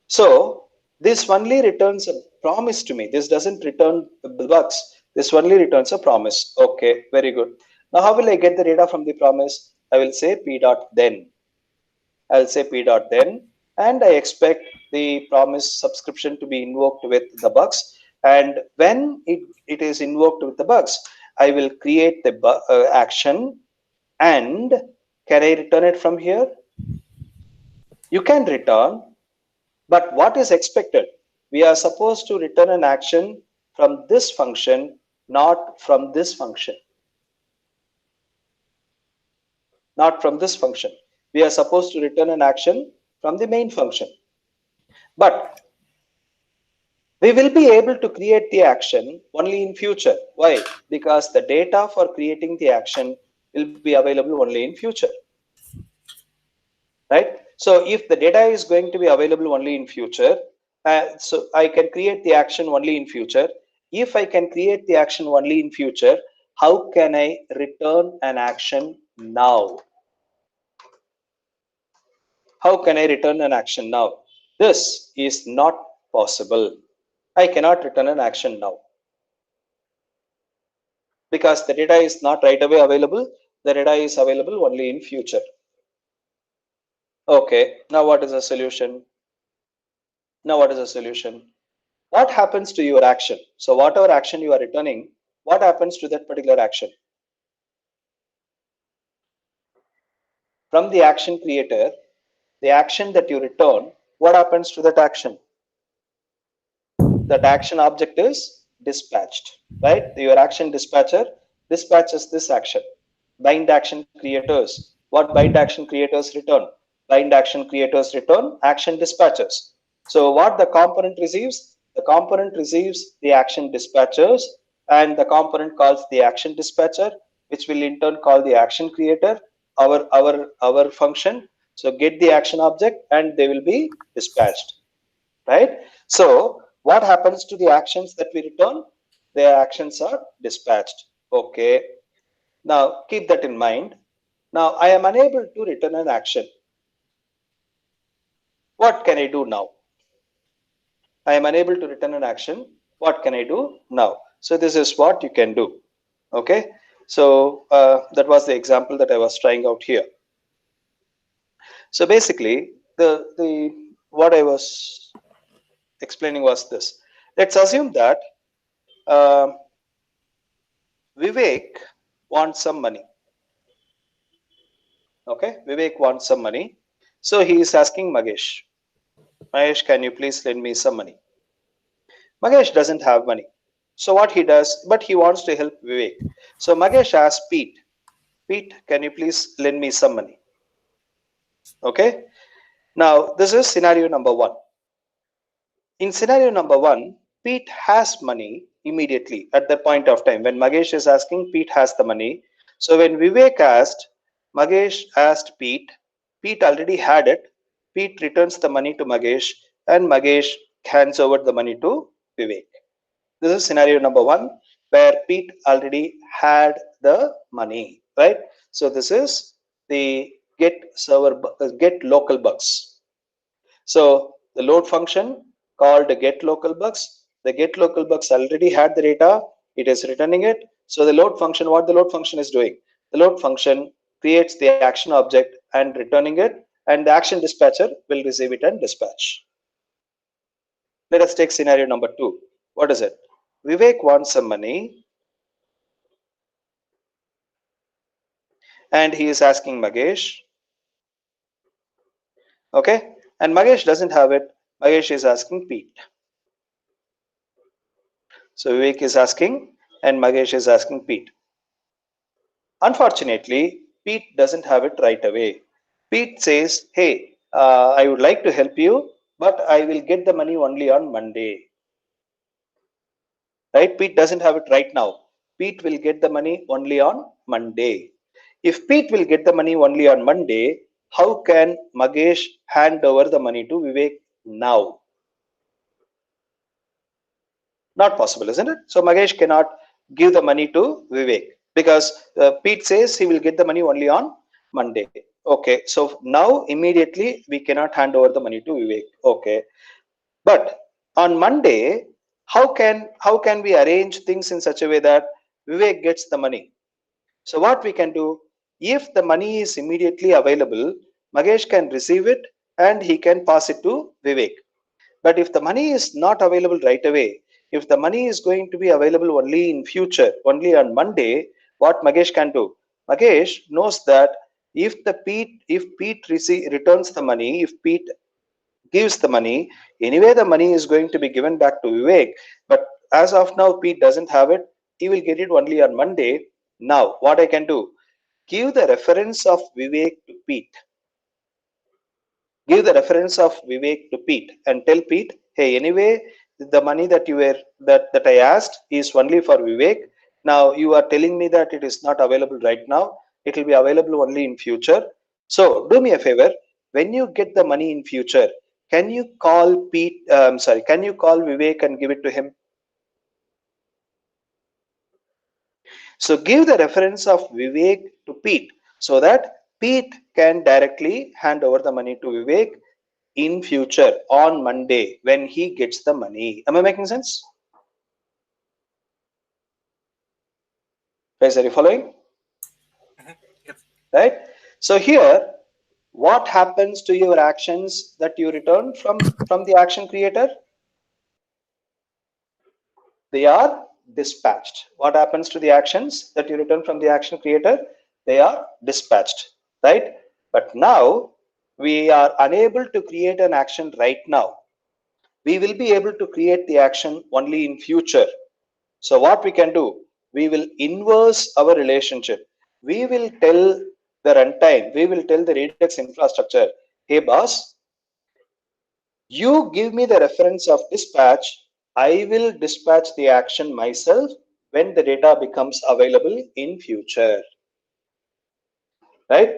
so this only returns a promise to me. This doesn't return the bugs. This only returns a promise. Okay, very good. Now, how will I get the data from the promise? I will say p dot then. I'll say p dot then, and I expect the promise subscription to be invoked with the bugs. And when it is invoked with the bugs, I will create the action. And can I return it from here? You can return, but what is expected? We are supposed to return an action from this function, not from this function. Not from this function. We are supposed to return an action from the main function. But we will be able to create the action only in future. Why? Because the data for creating the action will be available only in future. Right? So if the data is going to be available only in future, so I can create the action only in future. If I can create the action only in future, how can I return an action now? How can I return an action now? This is not possible. I cannot return an action now, because the data is not right away available. The data is available only in future. Okay, now what is the solution? What happens to your action? So whatever action you are returning, what happens to that particular action? From the action creator, the action that you return, what happens to that action? That action object is dispatched, right? Your action dispatcher dispatches this action. Bind action creators. What bind action creators return? Bind action creators return action dispatchers. So what the component receives? The component receives the action dispatchers, and the component calls the action dispatcher, which will in turn call the action creator, our function. So get the action object, and they will be dispatched, right? So what happens to the actions that we return? Their actions are dispatched. Okay. Now keep that in mind. Now I am unable to return an action. What can I do now? I am unable to return an action. What can I do now? So this is what you can do. Okay. So that was the example that I was trying out here. So basically, the what I was explaining was this. Let's assume that Vivek wants some money. Okay, Vivek wants some money. So he is asking Magesh, Magesh, can you please lend me some money? Magesh doesn't have money. So what he does, but he wants to help Vivek. So Magesh asks Pete, Pete, can you please lend me some money? Okay, now this is scenario number one. In scenario number one, Pete has money immediately at that point of time. When Magesh is asking, Pete has the money. So when Vivek asked, Magesh asked Pete, Pete already had it. Pete returns the money to Magesh, and Magesh hands over the money to Vivek. This is scenario number 1, where Pete already had the money, right? So this is the get local bugs. So the load function called get local bugs. The get local bugs already had the data. It is returning it. So the load function, what the load function is doing? The load function creates the action object and returning it, and the action dispatcher will receive it and dispatch. Let us take scenario number 2. What is it? Vivek wants some money and he is asking Magesh. Okay, and Magesh doesn't have it. Magesh is asking Pete. So Vivek is asking and Magesh is asking Pete. Unfortunately, Pete doesn't have it right away. Pete says, hey, I would like to help you, but I will get the money only on Monday. Right? Pete doesn't have it right now. Pete will get the money only on Monday. If Pete will get the money only on Monday, how can Magesh hand over the money to Vivek now? Not possible, isn't it? So Magesh cannot give the money to Vivek because Pete says he will get the money only on Monday. Okay, so now immediately we cannot hand over the money to Vivek. Okay, but on Monday, how can we arrange things in such a way that Vivek gets the money? So what we can do, if the money is immediately available, Magesh can receive it and he can pass it to Vivek. But if the money is not available right away, if the money is going to be available only in future, only on Monday, what Magesh can do? Magesh knows that if Pete returns the money, if Pete gives the money, anyway the money is going to be given back to Vivek. But as of now, Pete doesn't have it. He will get it only on Monday. Now, what I can do? Give the reference of Vivek to Pete. Give the reference of Vivek to Pete and tell Pete, hey, anyway, the money that that I asked is only for Vivek. Now you are telling me that it is not available right now. It will be available only in future. So do me a favor. When you get the money in future, can you call Pete? Can you call Vivek and give it to him? So give the reference of Vivek to Pete so that Pete can directly hand over the money to Vivek in future on Monday when he gets the money. Am I making sense? Guys, are you following? Yep. Right? So here, what happens to your actions that you return from the action creator? They are dispatched. What happens to the actions that you return from the action creator? They are dispatched, right? But now we are unable to create an action right now. We will be able to create the action only in future. So what we can do, we will inverse our relationship. We will tell the runtime, we will tell the Redux infrastructure, hey boss, you give me the reference of dispatch, I will dispatch the action myself when the data becomes available in future, right?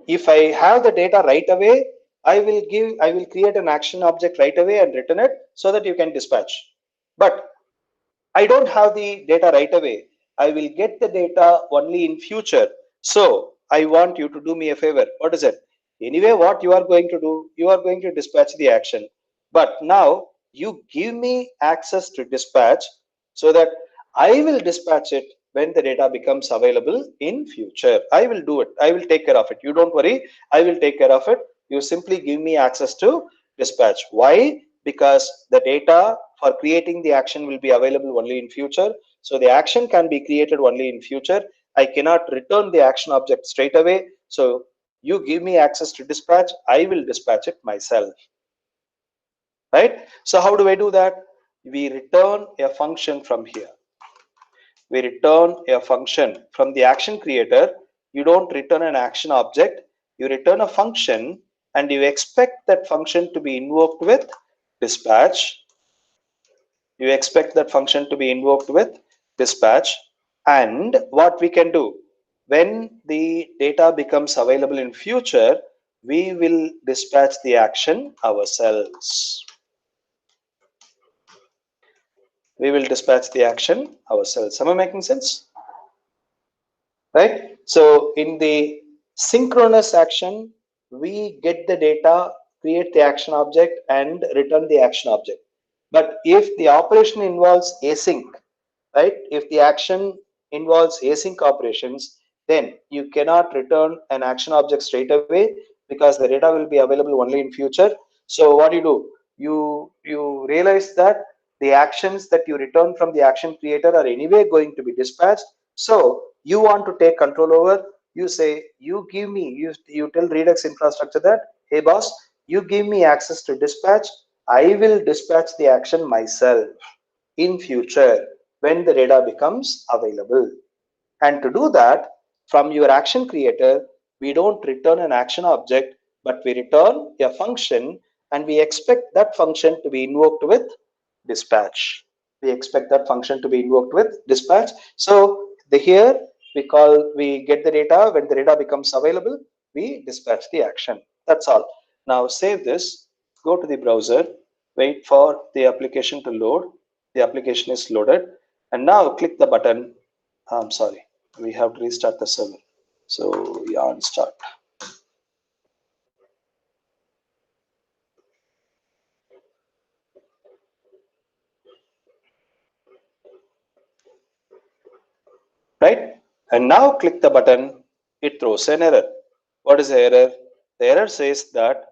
If I have the data right away, I will create an action object right away and return it so that you can dispatch. But I don't have the data right away. I will get the data only in future. So I want you to do me a favor. What is it? Anyway, what you are going to do, you are going to dispatch the action. But now you give me access to dispatch so that I will dispatch it when the data becomes available in future. I will do it. I will take care of it. You don't worry. I will take care of it. You simply give me access to dispatch. Why? Because the data for creating the action will be available only in future. So the action can be created only in future. I cannot return the action object straight away. So you give me access to dispatch, I will dispatch it myself. Right? So how do I do that? We return a function from here. We return a function from the action creator. You don't return an action object. You return a function and you expect that function to be invoked with dispatch. You expect that function to be invoked with dispatch. And what we can do, when the data becomes available in future, we will dispatch the action ourselves. we will dispatch the action ourselves. Am I making sense? Right? So in the synchronous action, we get the data, create the action object, and return the action object. But if the operation involves async, right? If the action involves async operations, then you cannot return an action object straight away because the data will be available only in future. So what do? You realize that the actions that you return from the action creator are anyway going to be dispatched. So you want to take control over. You say, you give me, you tell Redux infrastructure that, hey boss, you give me access to dispatch. I will dispatch the action myself in future when the data becomes available. And to do that, from your action creator, we don't return an action object, but we return a function, and we expect that function to be invoked with dispatch. We expect that function to be invoked with dispatch. So here we get the data. When the data becomes available, we dispatch the action. That's all. Now save this, go to the browser, wait for the application to load. The application is loaded, and now click the button. I'm sorry, we have to restart the server. So yarn start. Right? And now click the button, it throws an error. What is the error? The error says that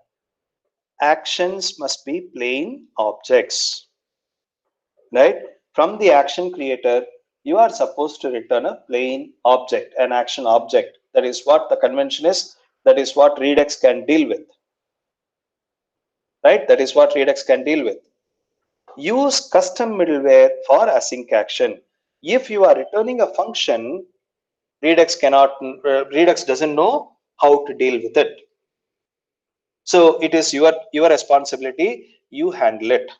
actions must be plain objects. Right? From the action creator, you are supposed to return a plain object, an action object. That is what the convention is. That is what Redux can deal with. Right? That is what Redux can deal with. Use custom middleware for async action. If you are returning a function, Redux doesn't know how to deal with it. So it is your responsibility. You handle it.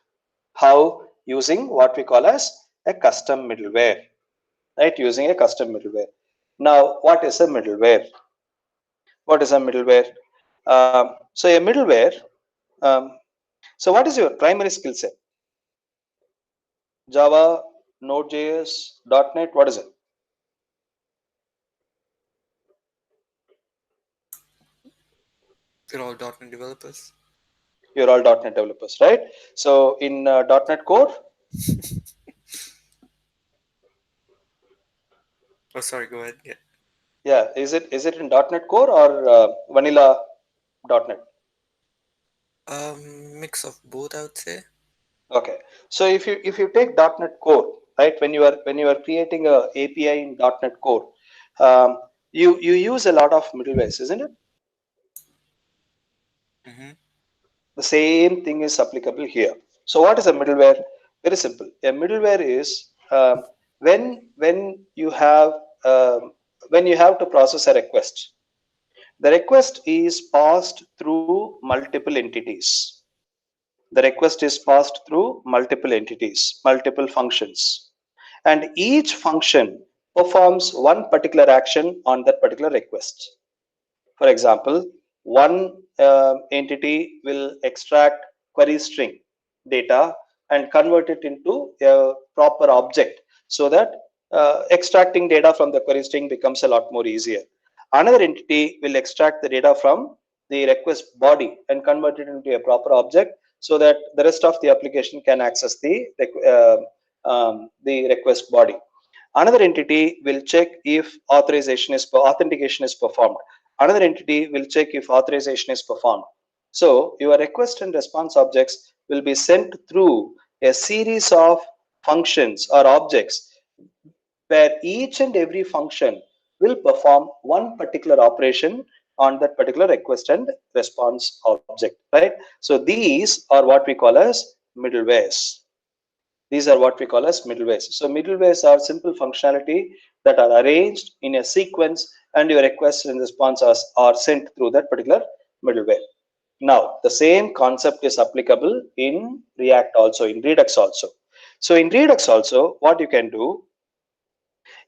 How? Using what we call as a custom middleware. Right? Using a custom middleware. Now, what is a middleware? What is a middleware? So a middleware. So what is your primary skill set? Java, Node.js, .NET. What is it? We're all .NET developers. You're all .NET developers, right? So in .NET Core. Oh, sorry. Go ahead. Yeah. Yeah, is it in .NET Core or vanilla .NET? Mix of both, I would say. Okay, so if you take .NET Core, right, when you are creating a API in .NET Core, you use a lot of middlewares, isn't it? Mm-hmm. The same thing is applicable here. So what is a middleware? Very simple. A middleware is when you have to process a request. The request is passed through multiple entities. The request is passed through multiple entities, multiple functions, and each function performs one particular action on that particular request. For example, one entity will extract query string data and convert it into a proper object, so that extracting data from the query string becomes a lot more easier. Another entity will extract the data from the request body and convert it into a proper object, so that the rest of the application can access the request body. Another entity will check if authentication is performed. Another entity will check if authorization is performed. So your request and response objects will be sent through a series of functions or objects, where each and every function will perform one particular operation on that particular request and response object, right? So these are what we call as middlewares. These are what we call as middlewares. So middlewares are simple functionality that are arranged in a sequence, and your requests and responses are sent through that particular middleware. Now, the same concept is applicable in React also, in Redux also. So in Redux also, what you can do,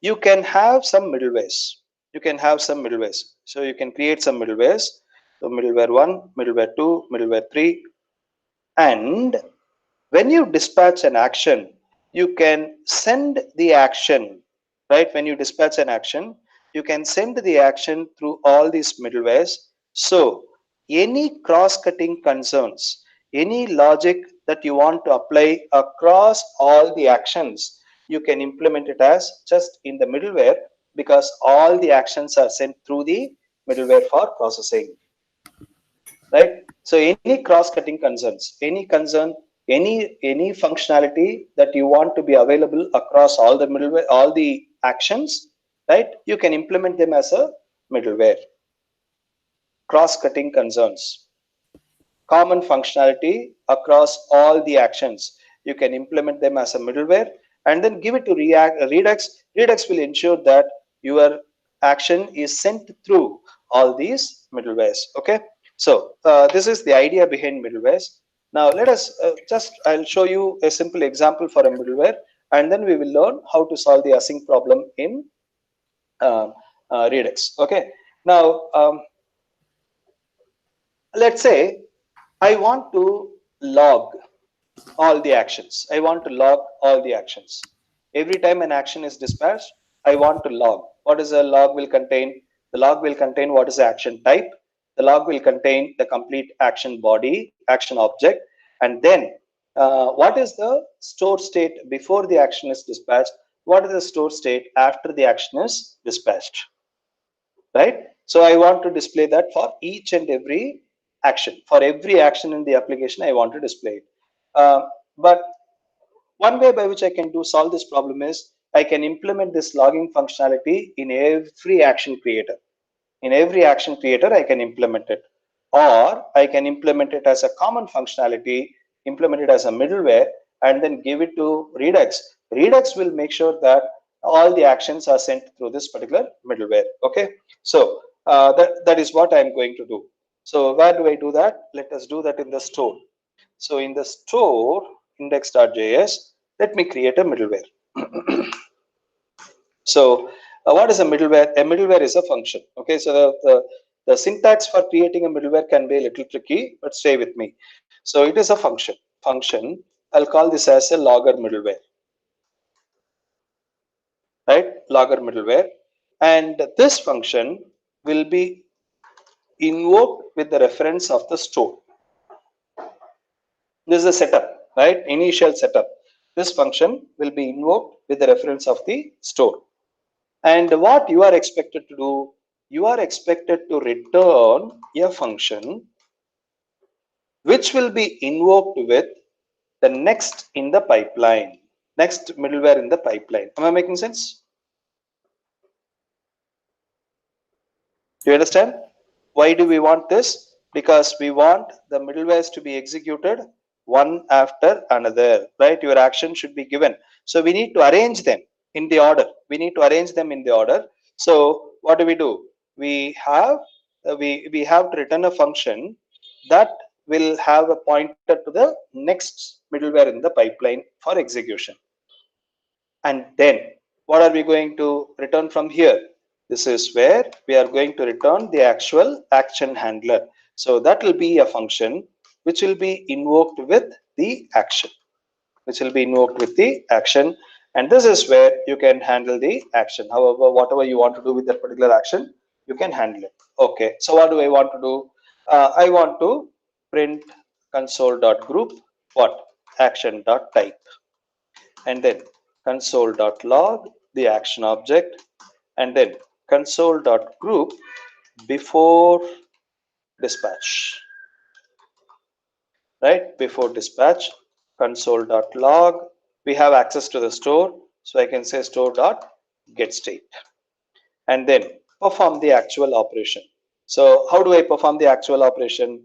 you can have some middlewares. You can have some middlewares. So you can create some middlewares. So middleware 1, middleware 2, middleware 3, and when you dispatch an action, you can send the action, right? When you dispatch an action, you can send the action through all these middlewares. So any cross-cutting concerns, any logic that you want to apply across all the actions, you can implement it as just in the middleware, because all the actions are sent through the middleware for processing, right? So any cross-cutting concerns, any concern, any functionality that you want to be available across all the middleware, all the actions, right? You can implement them as a middleware. Cross-cutting concerns, common functionality across all the actions, you can implement them as a middleware and then give it to Redux. Redux will ensure that your action is sent through all these middlewares. Okay, so this is the idea behind middlewares. Now let us I'll show you a simple example for a middleware, and then we will learn how to solve the async problem in uh, Redux. Okay, now let's say I want to log all the actions. I want to log all the actions. Every time an action is dispatched, I want to log. What is a log will contain? The log will contain what is the action type. The log will contain the complete action body, action object, and then what is the store state before the action is dispatched? What is the store state after the action is dispatched? Right? So I want to display that for each and every action. For every action in the application, I want to display it. But one way by which I can solve this problem is I can implement this logging functionality in every action creator. In every action creator, I can implement it. Or I can implement it as a common functionality, implement it as a middleware, and then give it to Redux. Redux will make sure that all the actions are sent through this particular middleware. Okay, so that is what I'm going to do. So where do I do that? Let us do that in the store. So in the store index.js, let me create a middleware. So what is a middleware? A middleware is a function. Okay, so the syntax for creating a middleware can be a little tricky, but stay with me. So it is a function. Function, I'll call this as a logger middleware. Right, logger middleware. And this function will be invoked with the reference of the store. This is a setup, right? Initial setup. This function will be invoked with the reference of the store. And what you are expected to do, you are expected to return a function which will be invoked with the next in the pipeline, next middleware in the pipeline. Am I making sense? Do you understand? Why do we want this? Because we want the middlewares to be executed one after another, right? Your action should be given. So we need to arrange them in the order. We need to arrange them in the order. So what do? We have to return a function that will have a pointer to the next middleware in the pipeline for execution. And then what are we going to return from here? This is where we are going to return the actual action handler. So that will be a function which will be invoked with the action, and this is where you can handle the action. However, whatever you want to do with that particular action, you can handle it. Okay, so what do I want to do? I want to print console.group what action.type, and then console.log the action object, and then console.group before dispatch, right? Before dispatch, console.log, we have access to the store, so I can say store.getState, and then perform the actual operation. So how do I perform the actual operation?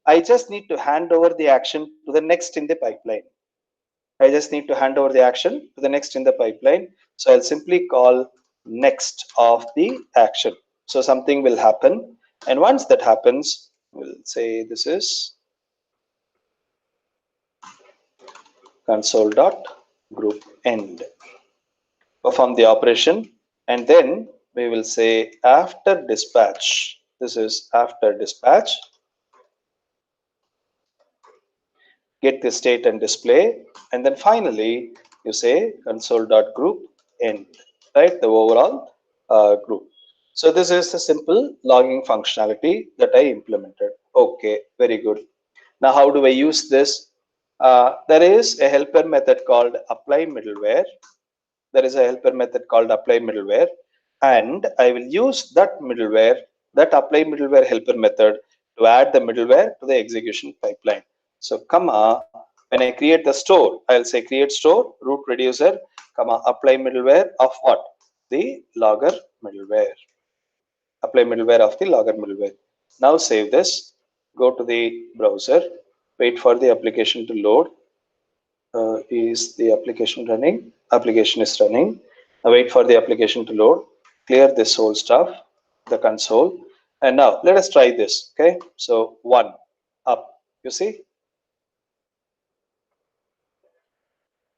I just need to hand over the action to the next in the pipeline. I just need to hand over the action to the next in the pipeline. So I'll simply call next of the action. So something will happen. And once that happens, we'll say this is console.group end. Perform the operation. And then we will say after dispatch. This is after dispatch. Get the state and display. And then finally, you say console.group end, right? The overall group. So this is the simple logging functionality that I implemented. Okay, very good. Now, how do I use this? There is a helper method called apply middleware. There is a helper method called apply middleware, and I will use that middleware, that apply middleware helper method, to add the middleware to the execution pipeline. So, comma, when I create the store, I'll say create store root reducer, comma, apply middleware of what? The logger middleware. Apply middleware of the logger middleware. Now save this, go to the browser, wait for the application to load. Is the application running? Application is running. Now wait for the application to load, clear this whole stuff, the console, and now let us try this. Okay, so one up, you see,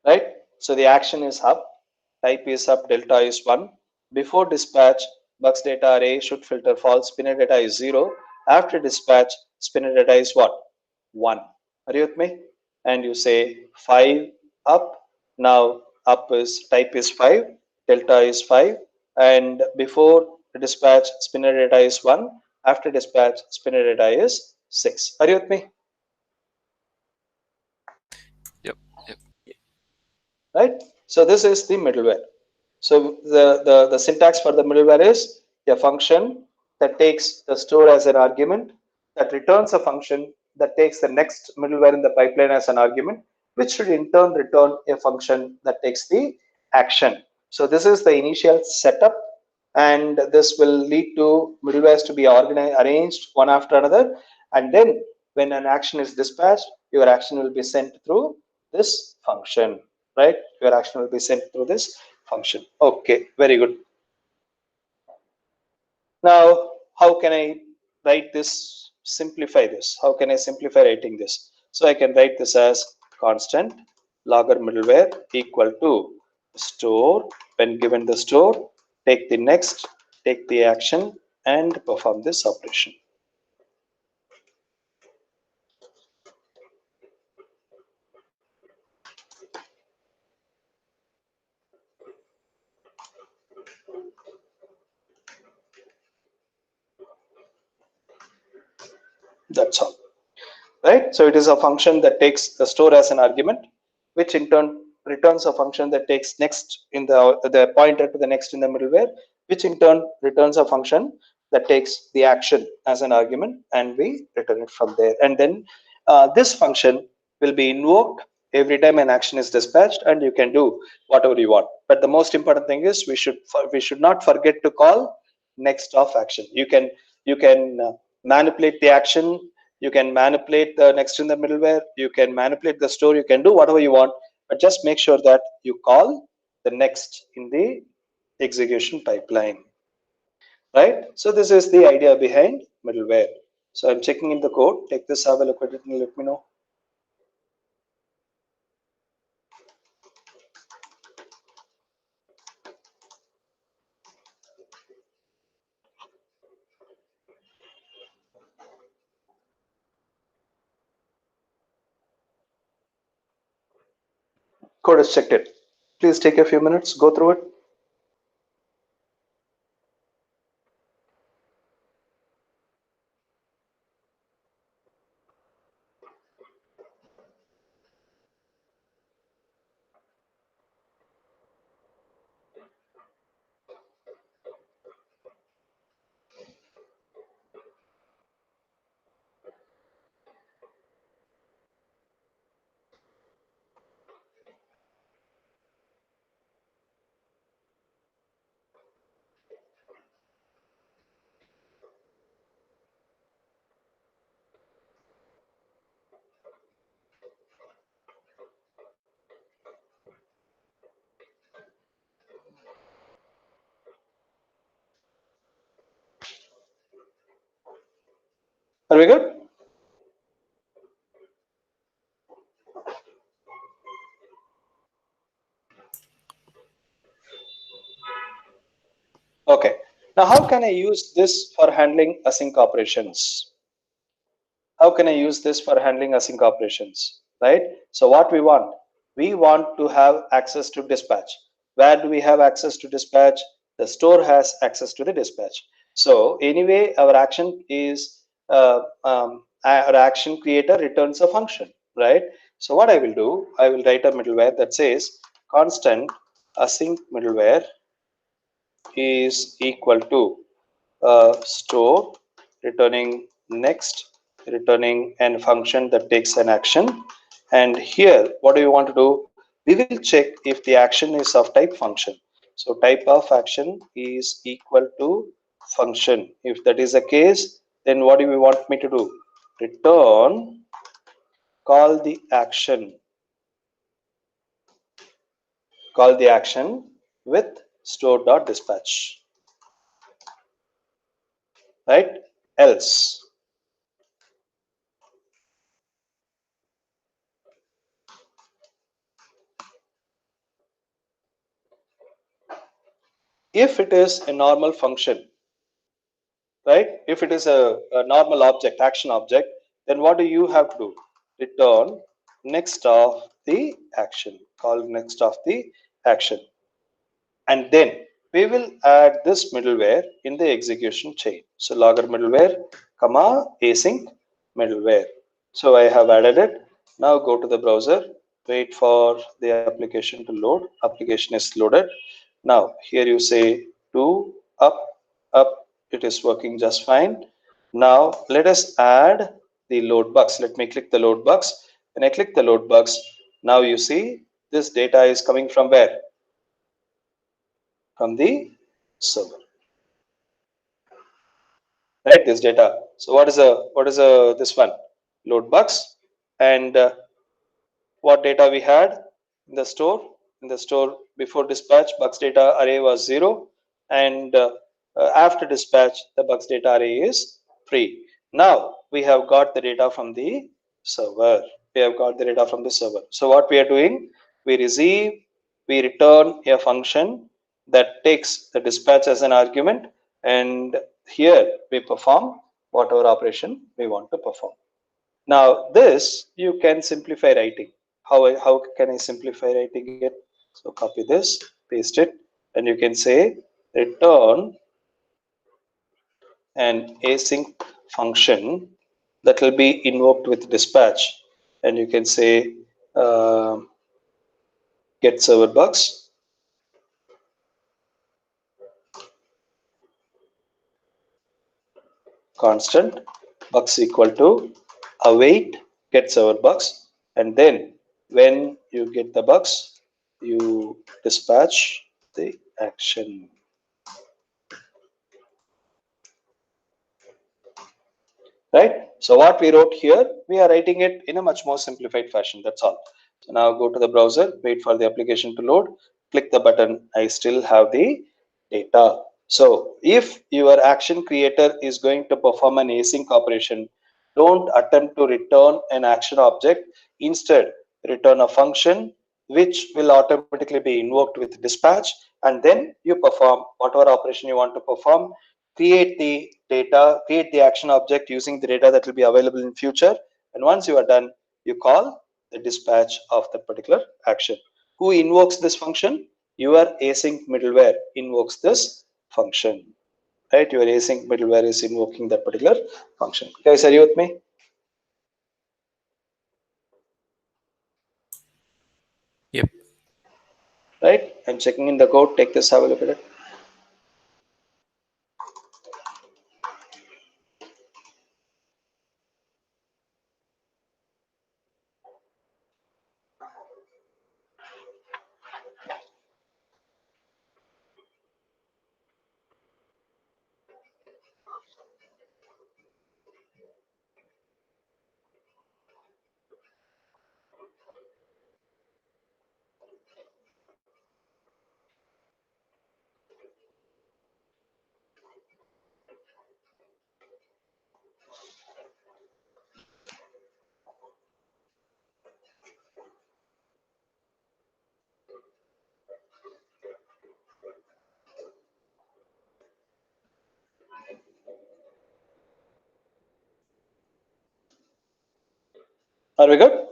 right? So the action is up, type is up, delta is 1. Before dispatch, bugs data array should filter false, spinner data is 0. After dispatch, spinner data is what? 1. Are you with me? And you say 5 up. Now up is type is 5, delta is 5, and before dispatch, spinner data is 1. After dispatch, spinner data is 6. Are you with me? Yep. Right? So this is the middleware. So the syntax for the middleware is a function that takes the store as an argument, that returns a function that takes the next middleware in the pipeline as an argument, which should in turn return a function that takes the action. So this is the initial setup, and this will lead to middlewares to be arranged one after another, and then when an action is dispatched, your action will be sent through this function, right? Your action will be sent through this function. Okay, very good. Now, how can I write this, simplify this? How can I simplify writing this? So I can write this as constant logger middleware equal to store. When given the store, take the next, take the action, and perform this operation. That's all. Right? So it is a function that takes the store as an argument, which in turn returns a function that takes next in the pointer to the next in the middleware, which in turn returns a function that takes the action as an argument, and we return it from there. And then this function will be invoked every time an action is dispatched, and you can do whatever you want. But the most important thing is we should not forget to call next of action. You can manipulate the action, you can manipulate the next in the middleware, you can manipulate the store, you can do whatever you want, but just make sure that you call the next in the execution pipeline, right? So this is the idea behind middleware. So I'm checking in the code, take this, have a look at it, and let me know. Code is checked in. Please take a few minutes, go through it. Are we good? Okay. Now, how can I use this for handling async operations? How can I use this for handling async operations, right? So what we want we want to have access to dispatch. Where do we have access to dispatch? The store has access to the dispatch. So anyway, our action is our action creator returns a function, right? So what I will do, I will write a middleware that says constant async middleware is equal to store returning next, returning an function that takes an action. And here, what do you want to do? We will check if the action is of type function. So type of action is equal to function. If that is the case, then what do we want me to do? Return, call the action with store.dispatch, right? Else, if it is a normal function, right? If it is a normal object, action object, then what do you have to do? Return next of the action, call next of the action. And then we will add this middleware in the execution chain. So logger middleware, comma, async middleware. So I have added it. Now go to the browser, wait for the application to load. Application is loaded. Now here you say to up, it is working just fine. Now let us add the load box. Let me click the load box. When I click the load box, now you see this data is coming from where? From the server, right? This data. So what is this one? Load box, and what data we had in the store? In the store before dispatch, bugs data array was 0, and after dispatch, the bugs data array is free. Now we have got the data from the server. So what we are doing? We return a function that takes the dispatch as an argument, and here we perform whatever operation we want to perform. Now this you can simplify writing. How can I simplify writing it? So copy this, paste it, and you can say return an async function that will be invoked with dispatch, and you can say get server bugs, constant bugs equal to await get server bugs, and then when you get the bugs, you dispatch the action. Right? So what we wrote here, we are writing it in a much more simplified fashion. That's all. So now go to the browser, wait for the application to load, click the button. I still have the data. So if your action creator is going to perform an async operation, don't attempt to return an action object. Instead, return a function which will automatically be invoked with dispatch, and then you perform whatever operation you want to perform. Create the data, create the action object using the data that will be available in future, and once you are done, you call the dispatch of the particular action. Who invokes this function? Your async middleware invokes this function, right? Your async middleware is invoking that particular function. Guys, are you with me? Yep. Right? I'm checking in the code. Take this, have a look at it. Are we good?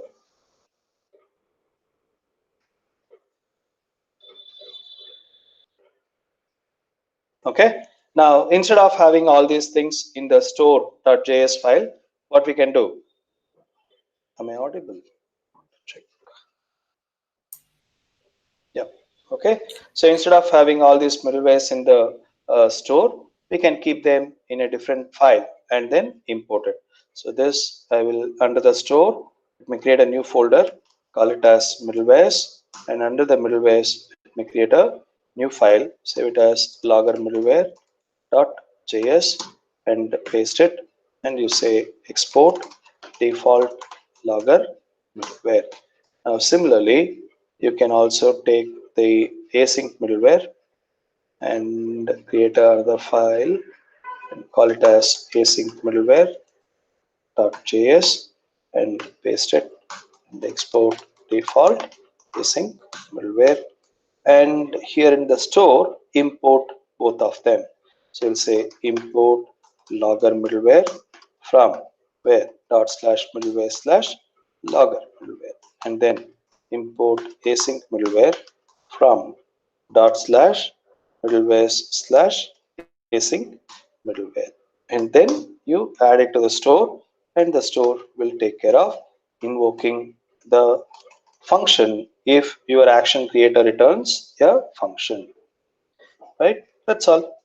Okay. Now, instead of having all these things in the store.js file, what we can do? Am I audible? Check. Yep. Okay. So instead of having all these middlewares in the store, we can keep them in a different file and then import it. So this I will under the store. Let me create a new folder, call it as middlewares, and under the middlewares, let me create a new file, save it as logger middleware.js and paste it, and you say export default logger middleware. Now similarly, you can also take the async middleware and create another file and call it as async middleware.js and paste it and export default async middleware, and here in the store import both of them. So you'll say import logger middleware from where dot slash middleware slash logger middleware, and then import async middleware from dot slash middleware slash async middleware, and then you add it to the store, and the store will take care of invoking the function if your action creator returns a function. Right? That's all.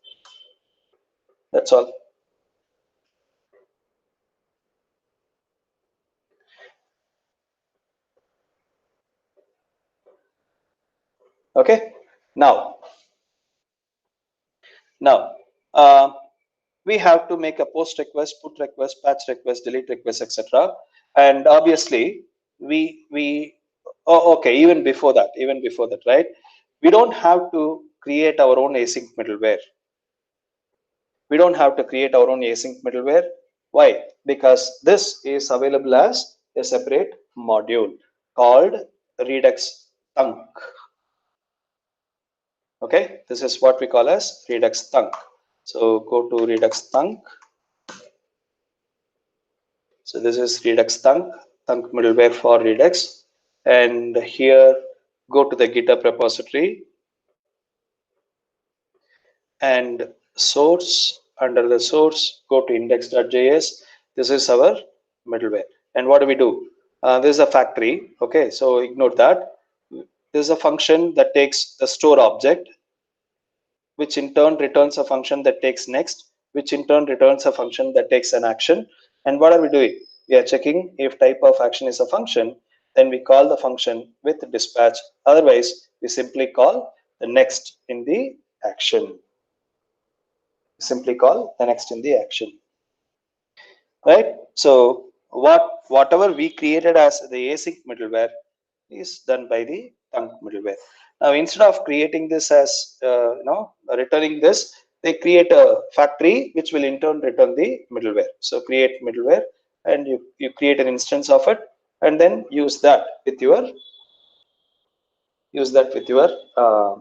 That's all. Okay. Now, now we have to make a post request, put request, patch request, delete request, etc. And obviously, we oh, okay. Even before that, right? We don't have to create our own async middleware. We don't have to create our own async middleware. Why? Because this is available as a separate module called Redux Thunk. Okay, this is what we call as Redux Thunk. So go to Redux Thunk. So this is Redux Thunk, Thunk middleware for Redux. And here, go to the GitHub repository and source. Under the source, go to index.js. This is our middleware. And what do we do? This is a factory. Okay, so ignore that. This is a function that takes the store object, which in turn returns a function that takes next, which in turn returns a function that takes an action. And what are we doing? We are checking if type of action is a function, then we call the function with dispatch. Otherwise, we simply call the next in the action. Simply call the next in the action. Right? So whatever we created as the async middleware is done by the Thunk middleware. Now, instead of creating this as returning this, they create a factory which will in turn return the middleware. So create middleware, and you create an instance of it, and then use that with your uh,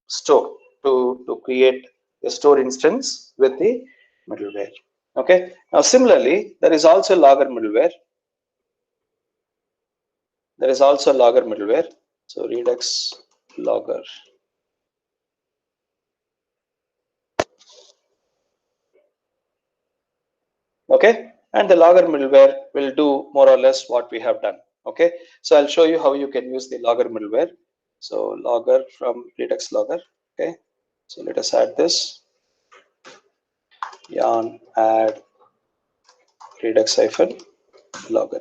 store to create a store instance with the middleware. Okay. Now, similarly, there is also logger middleware. There is also logger middleware. So Redux logger. Okay, and the logger middleware will do more or less what we have done. Okay, so I'll show you how you can use the logger middleware. So logger from Redux logger. Okay, so let us add this yarn add Redux hyphen logger,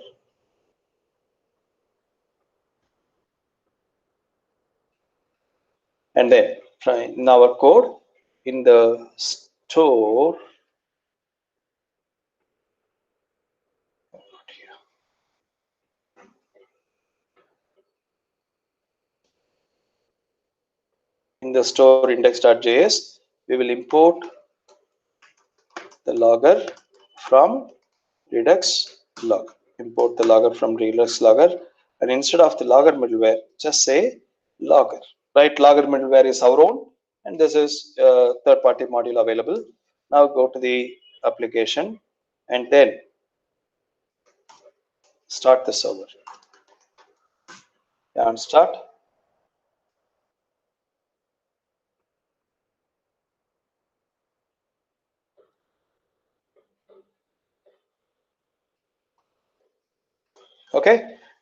and then in our code in the store, in the store index.js, we will import the logger from Redux log. Import the logger from Redux logger, and instead of the logger middleware, just say logger. Right? Logger middleware is our own, and this is a third-party module available. Now go to the application, and then start the server. And start. Okay,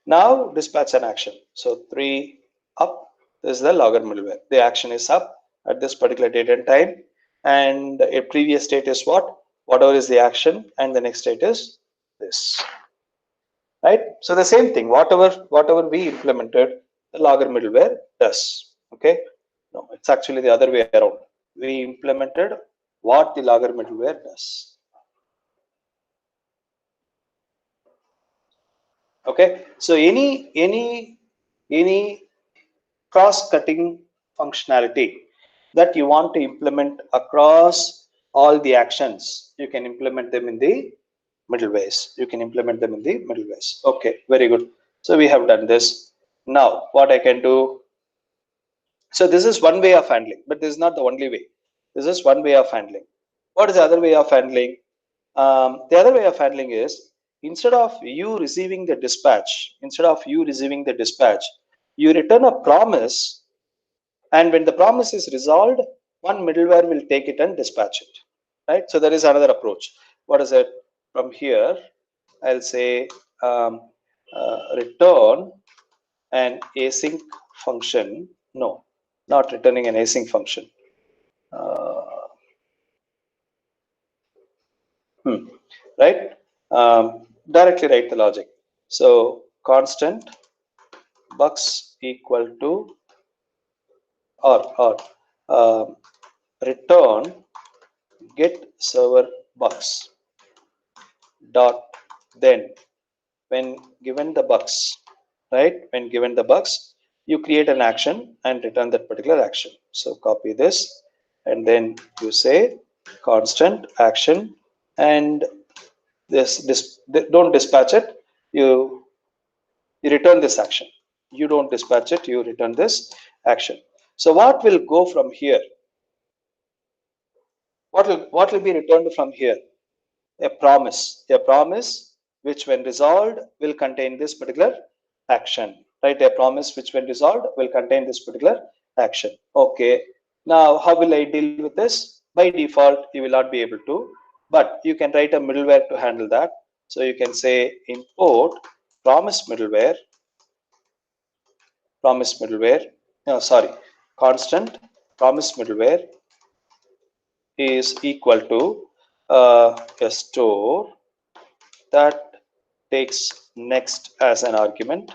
now dispatch an action. So 3 up, this is the logger middleware. The action is up at this particular date and time, and a previous state is what? Whatever is the action, and the next state is this. Right? So the same thing, whatever we implemented, the logger middleware does. Okay, no, it's actually the other way around. We implemented what the logger middleware does. Okay, so any cross-cutting functionality that you want to implement across all the actions, you can implement them in the middlewares. You can implement them in the middlewares. Okay, very good. So we have done this. Now what I can do, so this is one way of handling, but this is not the only way. This is one way of handling. What is the other way of handling? The other way of handling is, instead of you receiving the dispatch, you return a promise, and when the promise is resolved, one middleware will take it and dispatch it. Right? So there is another approach. What is it? From here, I'll say return an async function. No, not returning an async function. Right? Directly write the logic. So constant bucks equal to or return get server bucks dot then when given the bucks, right? When given the bucks, you create an action and return that particular action. So copy this, and then you say constant action, and this don't dispatch it. You return this action. You don't dispatch it. You return this action. So what will go from here? What will be returned from here? A promise which when resolved will contain this particular action, right? A promise which when resolved will contain this particular action. Okay, now how will I deal with this? By default you will not be able to, but you can write a middleware to handle that. So you can say import promise middleware, constant promise middleware is equal to a store that takes next as an argument,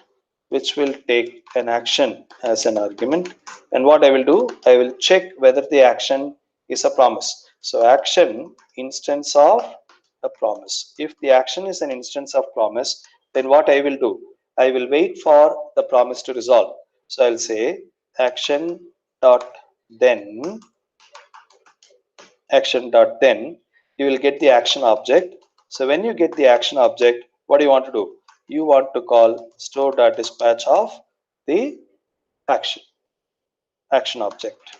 which will take an action as an argument. And what I will do, I will check whether the action is a promise. So action instance of a promise. If the action is an instance of promise, then what I will do, I will wait for the promise to resolve. So I'll say action dot then you will get the action object. So when you get the action object, what do you want to do? You want to call store.dispatch of the action object,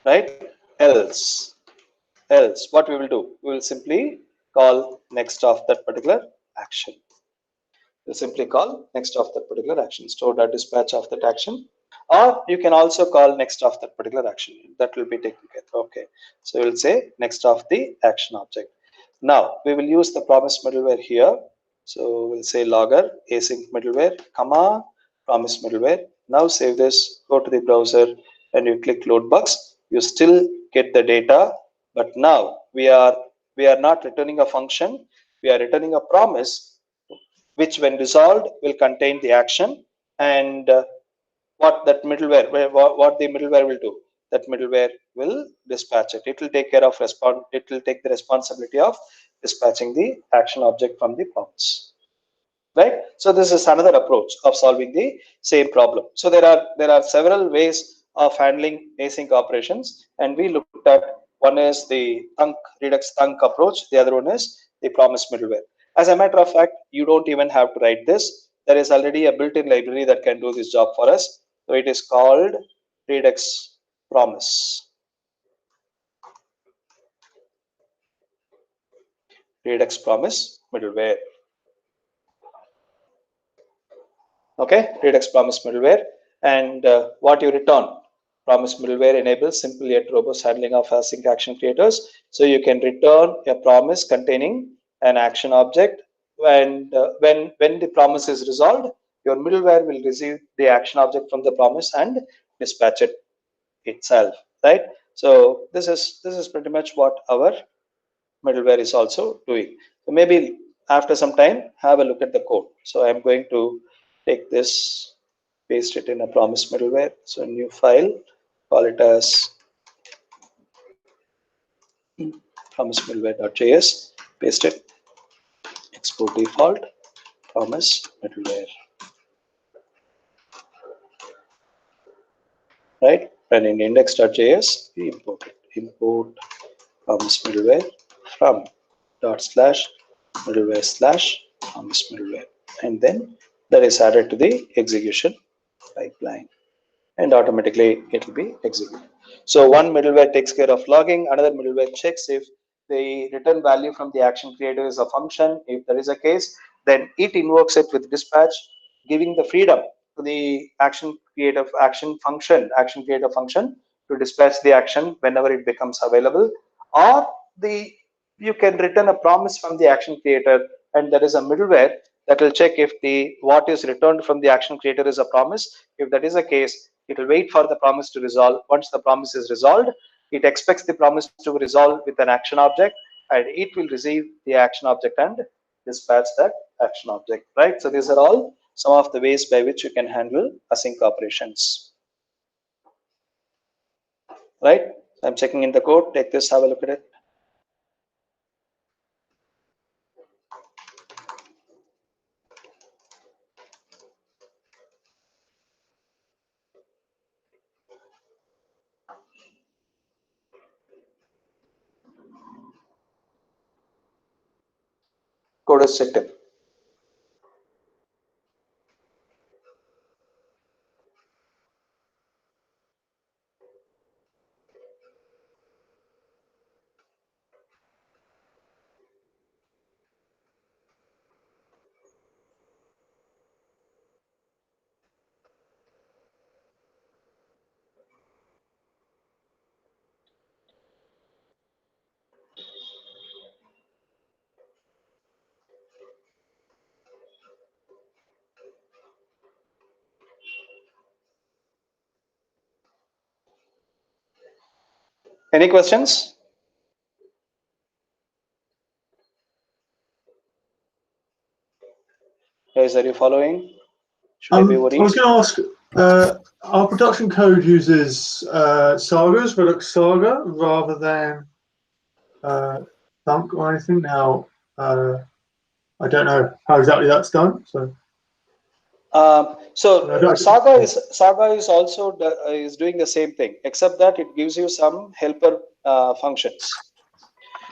right? Else what we will do, we will simply call next of that particular action. We'll simply call next of that particular action, store.dispatch of that action, or you can also call next of that particular action. That will be taken care of. Okay, so we'll say next of the action object. Now we will use the promise middleware here. So we'll say logger async middleware comma promise middleware. Now save this, go to the browser, and you click load bugs. You still get the data, but now we are not returning a function. We are returning a promise which when resolved will contain the action, and what the middleware will do, that middleware will dispatch it. It will take care of it will take the responsibility of dispatching the action object from the promise, right? So this is another approach of solving the same problem. So there are several ways of handling async operations, and we looked at, one is the Redux thunk approach, the other one is the promise middleware. As a matter of fact, you don't even have to write this. There is already a built-in library that can do this job for us. So it is called Redux Promise. Redux Promise middleware. Okay, Redux Promise middleware, and what you return. Promise middleware enables simple yet robust handling of async action creators. So you can return a promise containing an action object when the promise is resolved, your middleware will receive the action object from the promise and dispatch it itself, right? So this is pretty much what our middleware is also doing. So maybe after some time, have a look at the code. So I'm going to take this, paste it in a promise middleware. So new file, call it as promise middleware.js, paste it, export default, promise middleware, right? And in index.js, we import it, import promise middleware from /middleware/promise middleware, and then that is added to the execution pipeline, and automatically it will be executed. So one middleware takes care of logging, another middleware checks if the return value from the action creator is a function. If there is a case, then it invokes it with dispatch, giving the freedom to the action creator function to dispatch the action whenever it becomes available. Or the you can return a promise from the action creator, and there is a middleware that will check if the what is returned from the action creator is a promise. If that is the case, it will wait for the promise to resolve. Once the promise is resolved, it expects the promise to resolve with an action object, and it will receive the action object and dispatch that action object, right? So these are all some of the ways by which you can handle async operations, right? I'm checking in the code. Take this, have a look at it. Code is checked in. Any questions? Guys, are you following? Should I be I worried? was going to ask, our production code uses sagas, Redux Saga, rather than Thunk or anything. Now, I don't know how exactly that's done. So Saga is also is doing the same thing, except that it gives you some helper functions.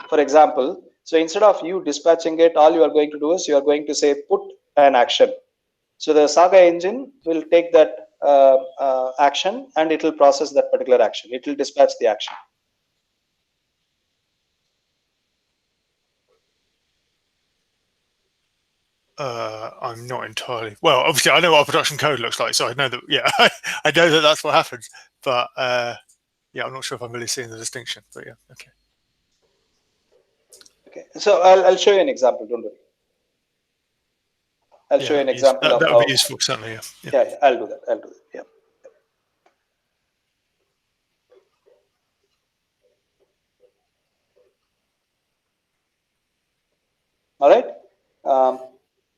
For example, so instead of you dispatching it, all you are going to do is you are going to say put an action. So the Saga engine will take that action and it will process that particular action. It will dispatch the action. I'm not entirely well. Obviously, I know what our production code looks like, so I know that. Yeah, I know that that's what happens. But yeah, I'm not sure if I'm really seeing the distinction. But yeah, okay. Okay, so I'll show you an example. Don't worry. I'll show you an example of that how. would be useful, certainly. Yeah, I'll do that. Yeah. All right.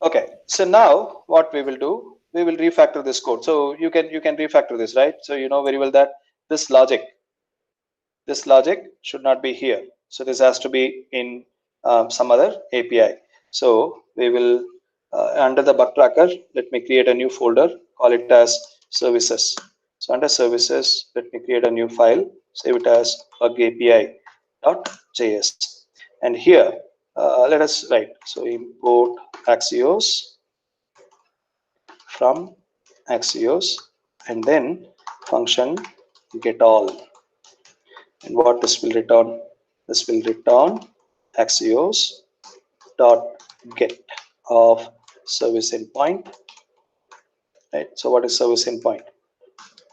Okay. So now what we will do, we will refactor this code. So you can refactor this, right? So you know very well that this logic should not be here. So this has to be in some other API. So we will under the bug tracker, let me create a new folder, call it as services. So under services, let me create a new file, save it as bug API.js. And here, let us write. So import Axios from Axios, and then function get all. And what this will return? This will return Axios dot get of service endpoint. Right. So what is service endpoint?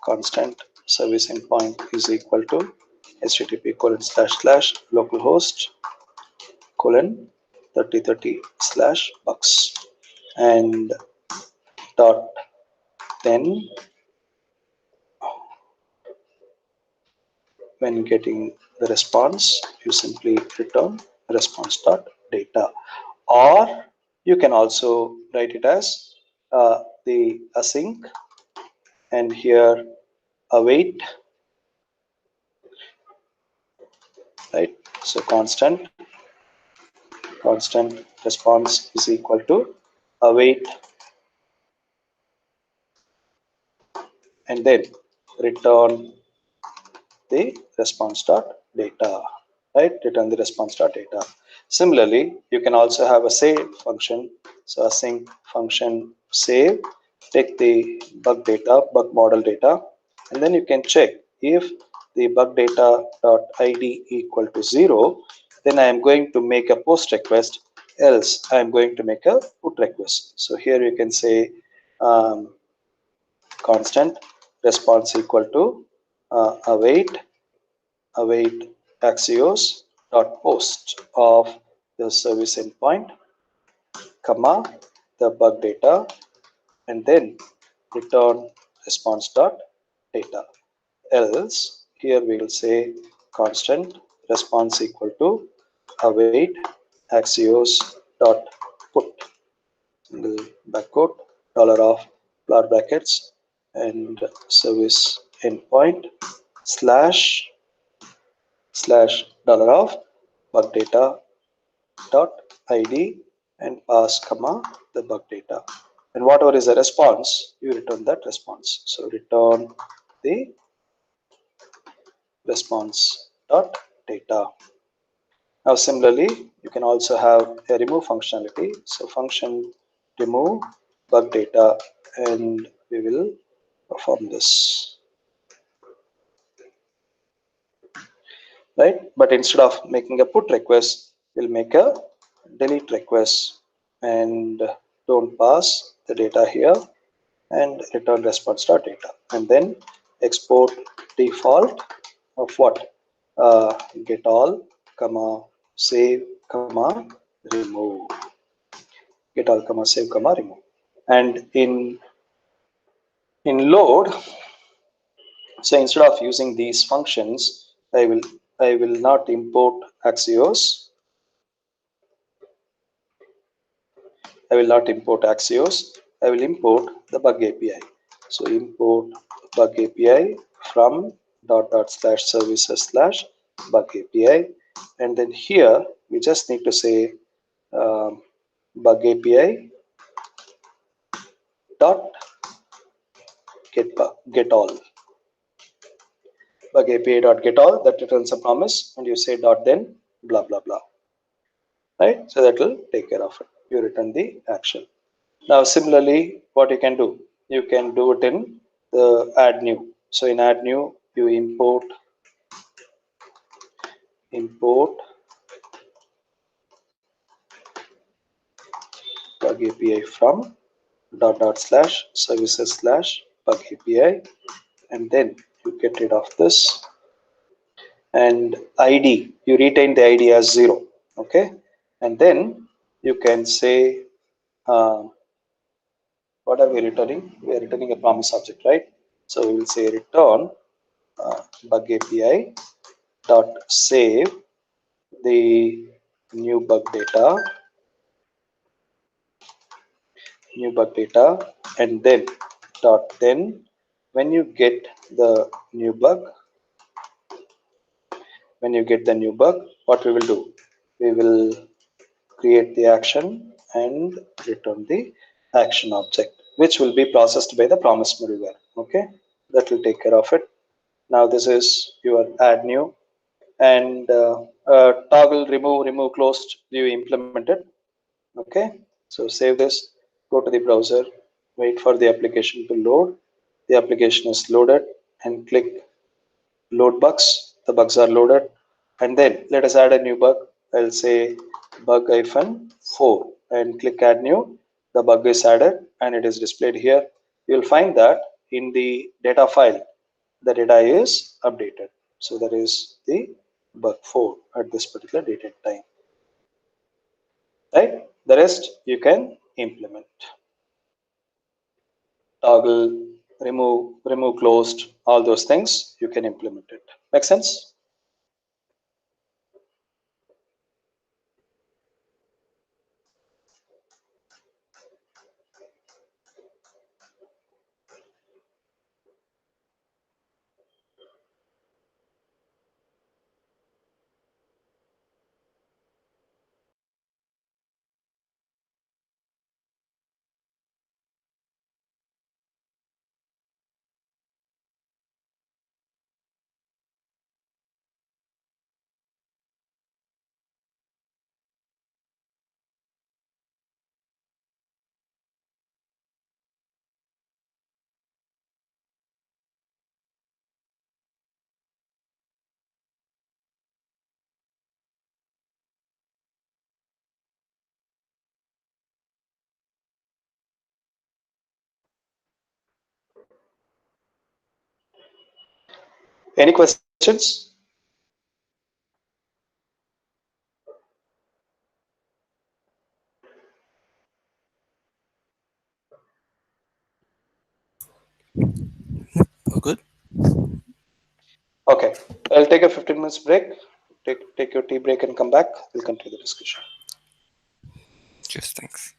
Constant service endpoint is equal to http://localhost:// 3030/bugs and dot then when getting the response you simply return response.data, or you can also write it as the async and here await, right? So constant response is equal to await and then return the response.data, right? Return the response.data. Similarly, you can also have a save function. So async function save, take the bug data, bug model data, and then you can check if the bug data dot id equal to 0, then I am going to make a post request, else I am going to make a put request. So here you can say constant response equal to await axios dot post of the service endpoint, comma the bug data, and then return response dot data. Else here we will say constant response equal to await axios dot put single backquote $of brackets and service endpoint slash $of bug data dot id and pass comma the bug data, and whatever is the response you return that response. So return the response dot data. Now similarly you can also have a remove functionality. So function remove bug data and we will perform this, right? But instead of making a put request, we'll make a delete request and don't pass the data here and return response.data, and then export default of what get all comma save comma remove, get all comma save comma remove. And in load, so instead of using these functions, I will not import axios. I will import the bug API. So import bug API from /services/bug API, and then here we just need to say bug API dot get all. Bug API dot get all, that returns a promise, and you say dot then blah blah blah, right? So that will take care of it. You return the action. Now similarly, what you can do it in the add new. So in add new you import bug API from /services/bug API, and then you get rid of this, and ID you retain the ID as 0, okay? And then you can say what are we returning? We are returning a promise object, right? So we will say return bug API dot save the new bug data, and then when you get the new bug, what we will do? We will create the action and return the action object, which will be processed by the promise middleware. Okay, that will take care of it. Now this is your add new, and toggle remove closed view implemented. Okay, so save this, go to the browser, wait for the application to load. The application is loaded, and click load bugs. The bugs are loaded, and then let us add a new bug. I'll say bug-4 and click add new. The bug is added and it is displayed here. You'll find that in the data file the data is updated. So that is the bug 4 at this particular date and time. right? The rest you can implement. Toggle, remove closed, all those things you can implement it. Make sense? Any questions? Oh, good. Okay, I'll take a 15 minutes break. Take your tea break and come back. We'll continue the discussion. Cheers, thanks.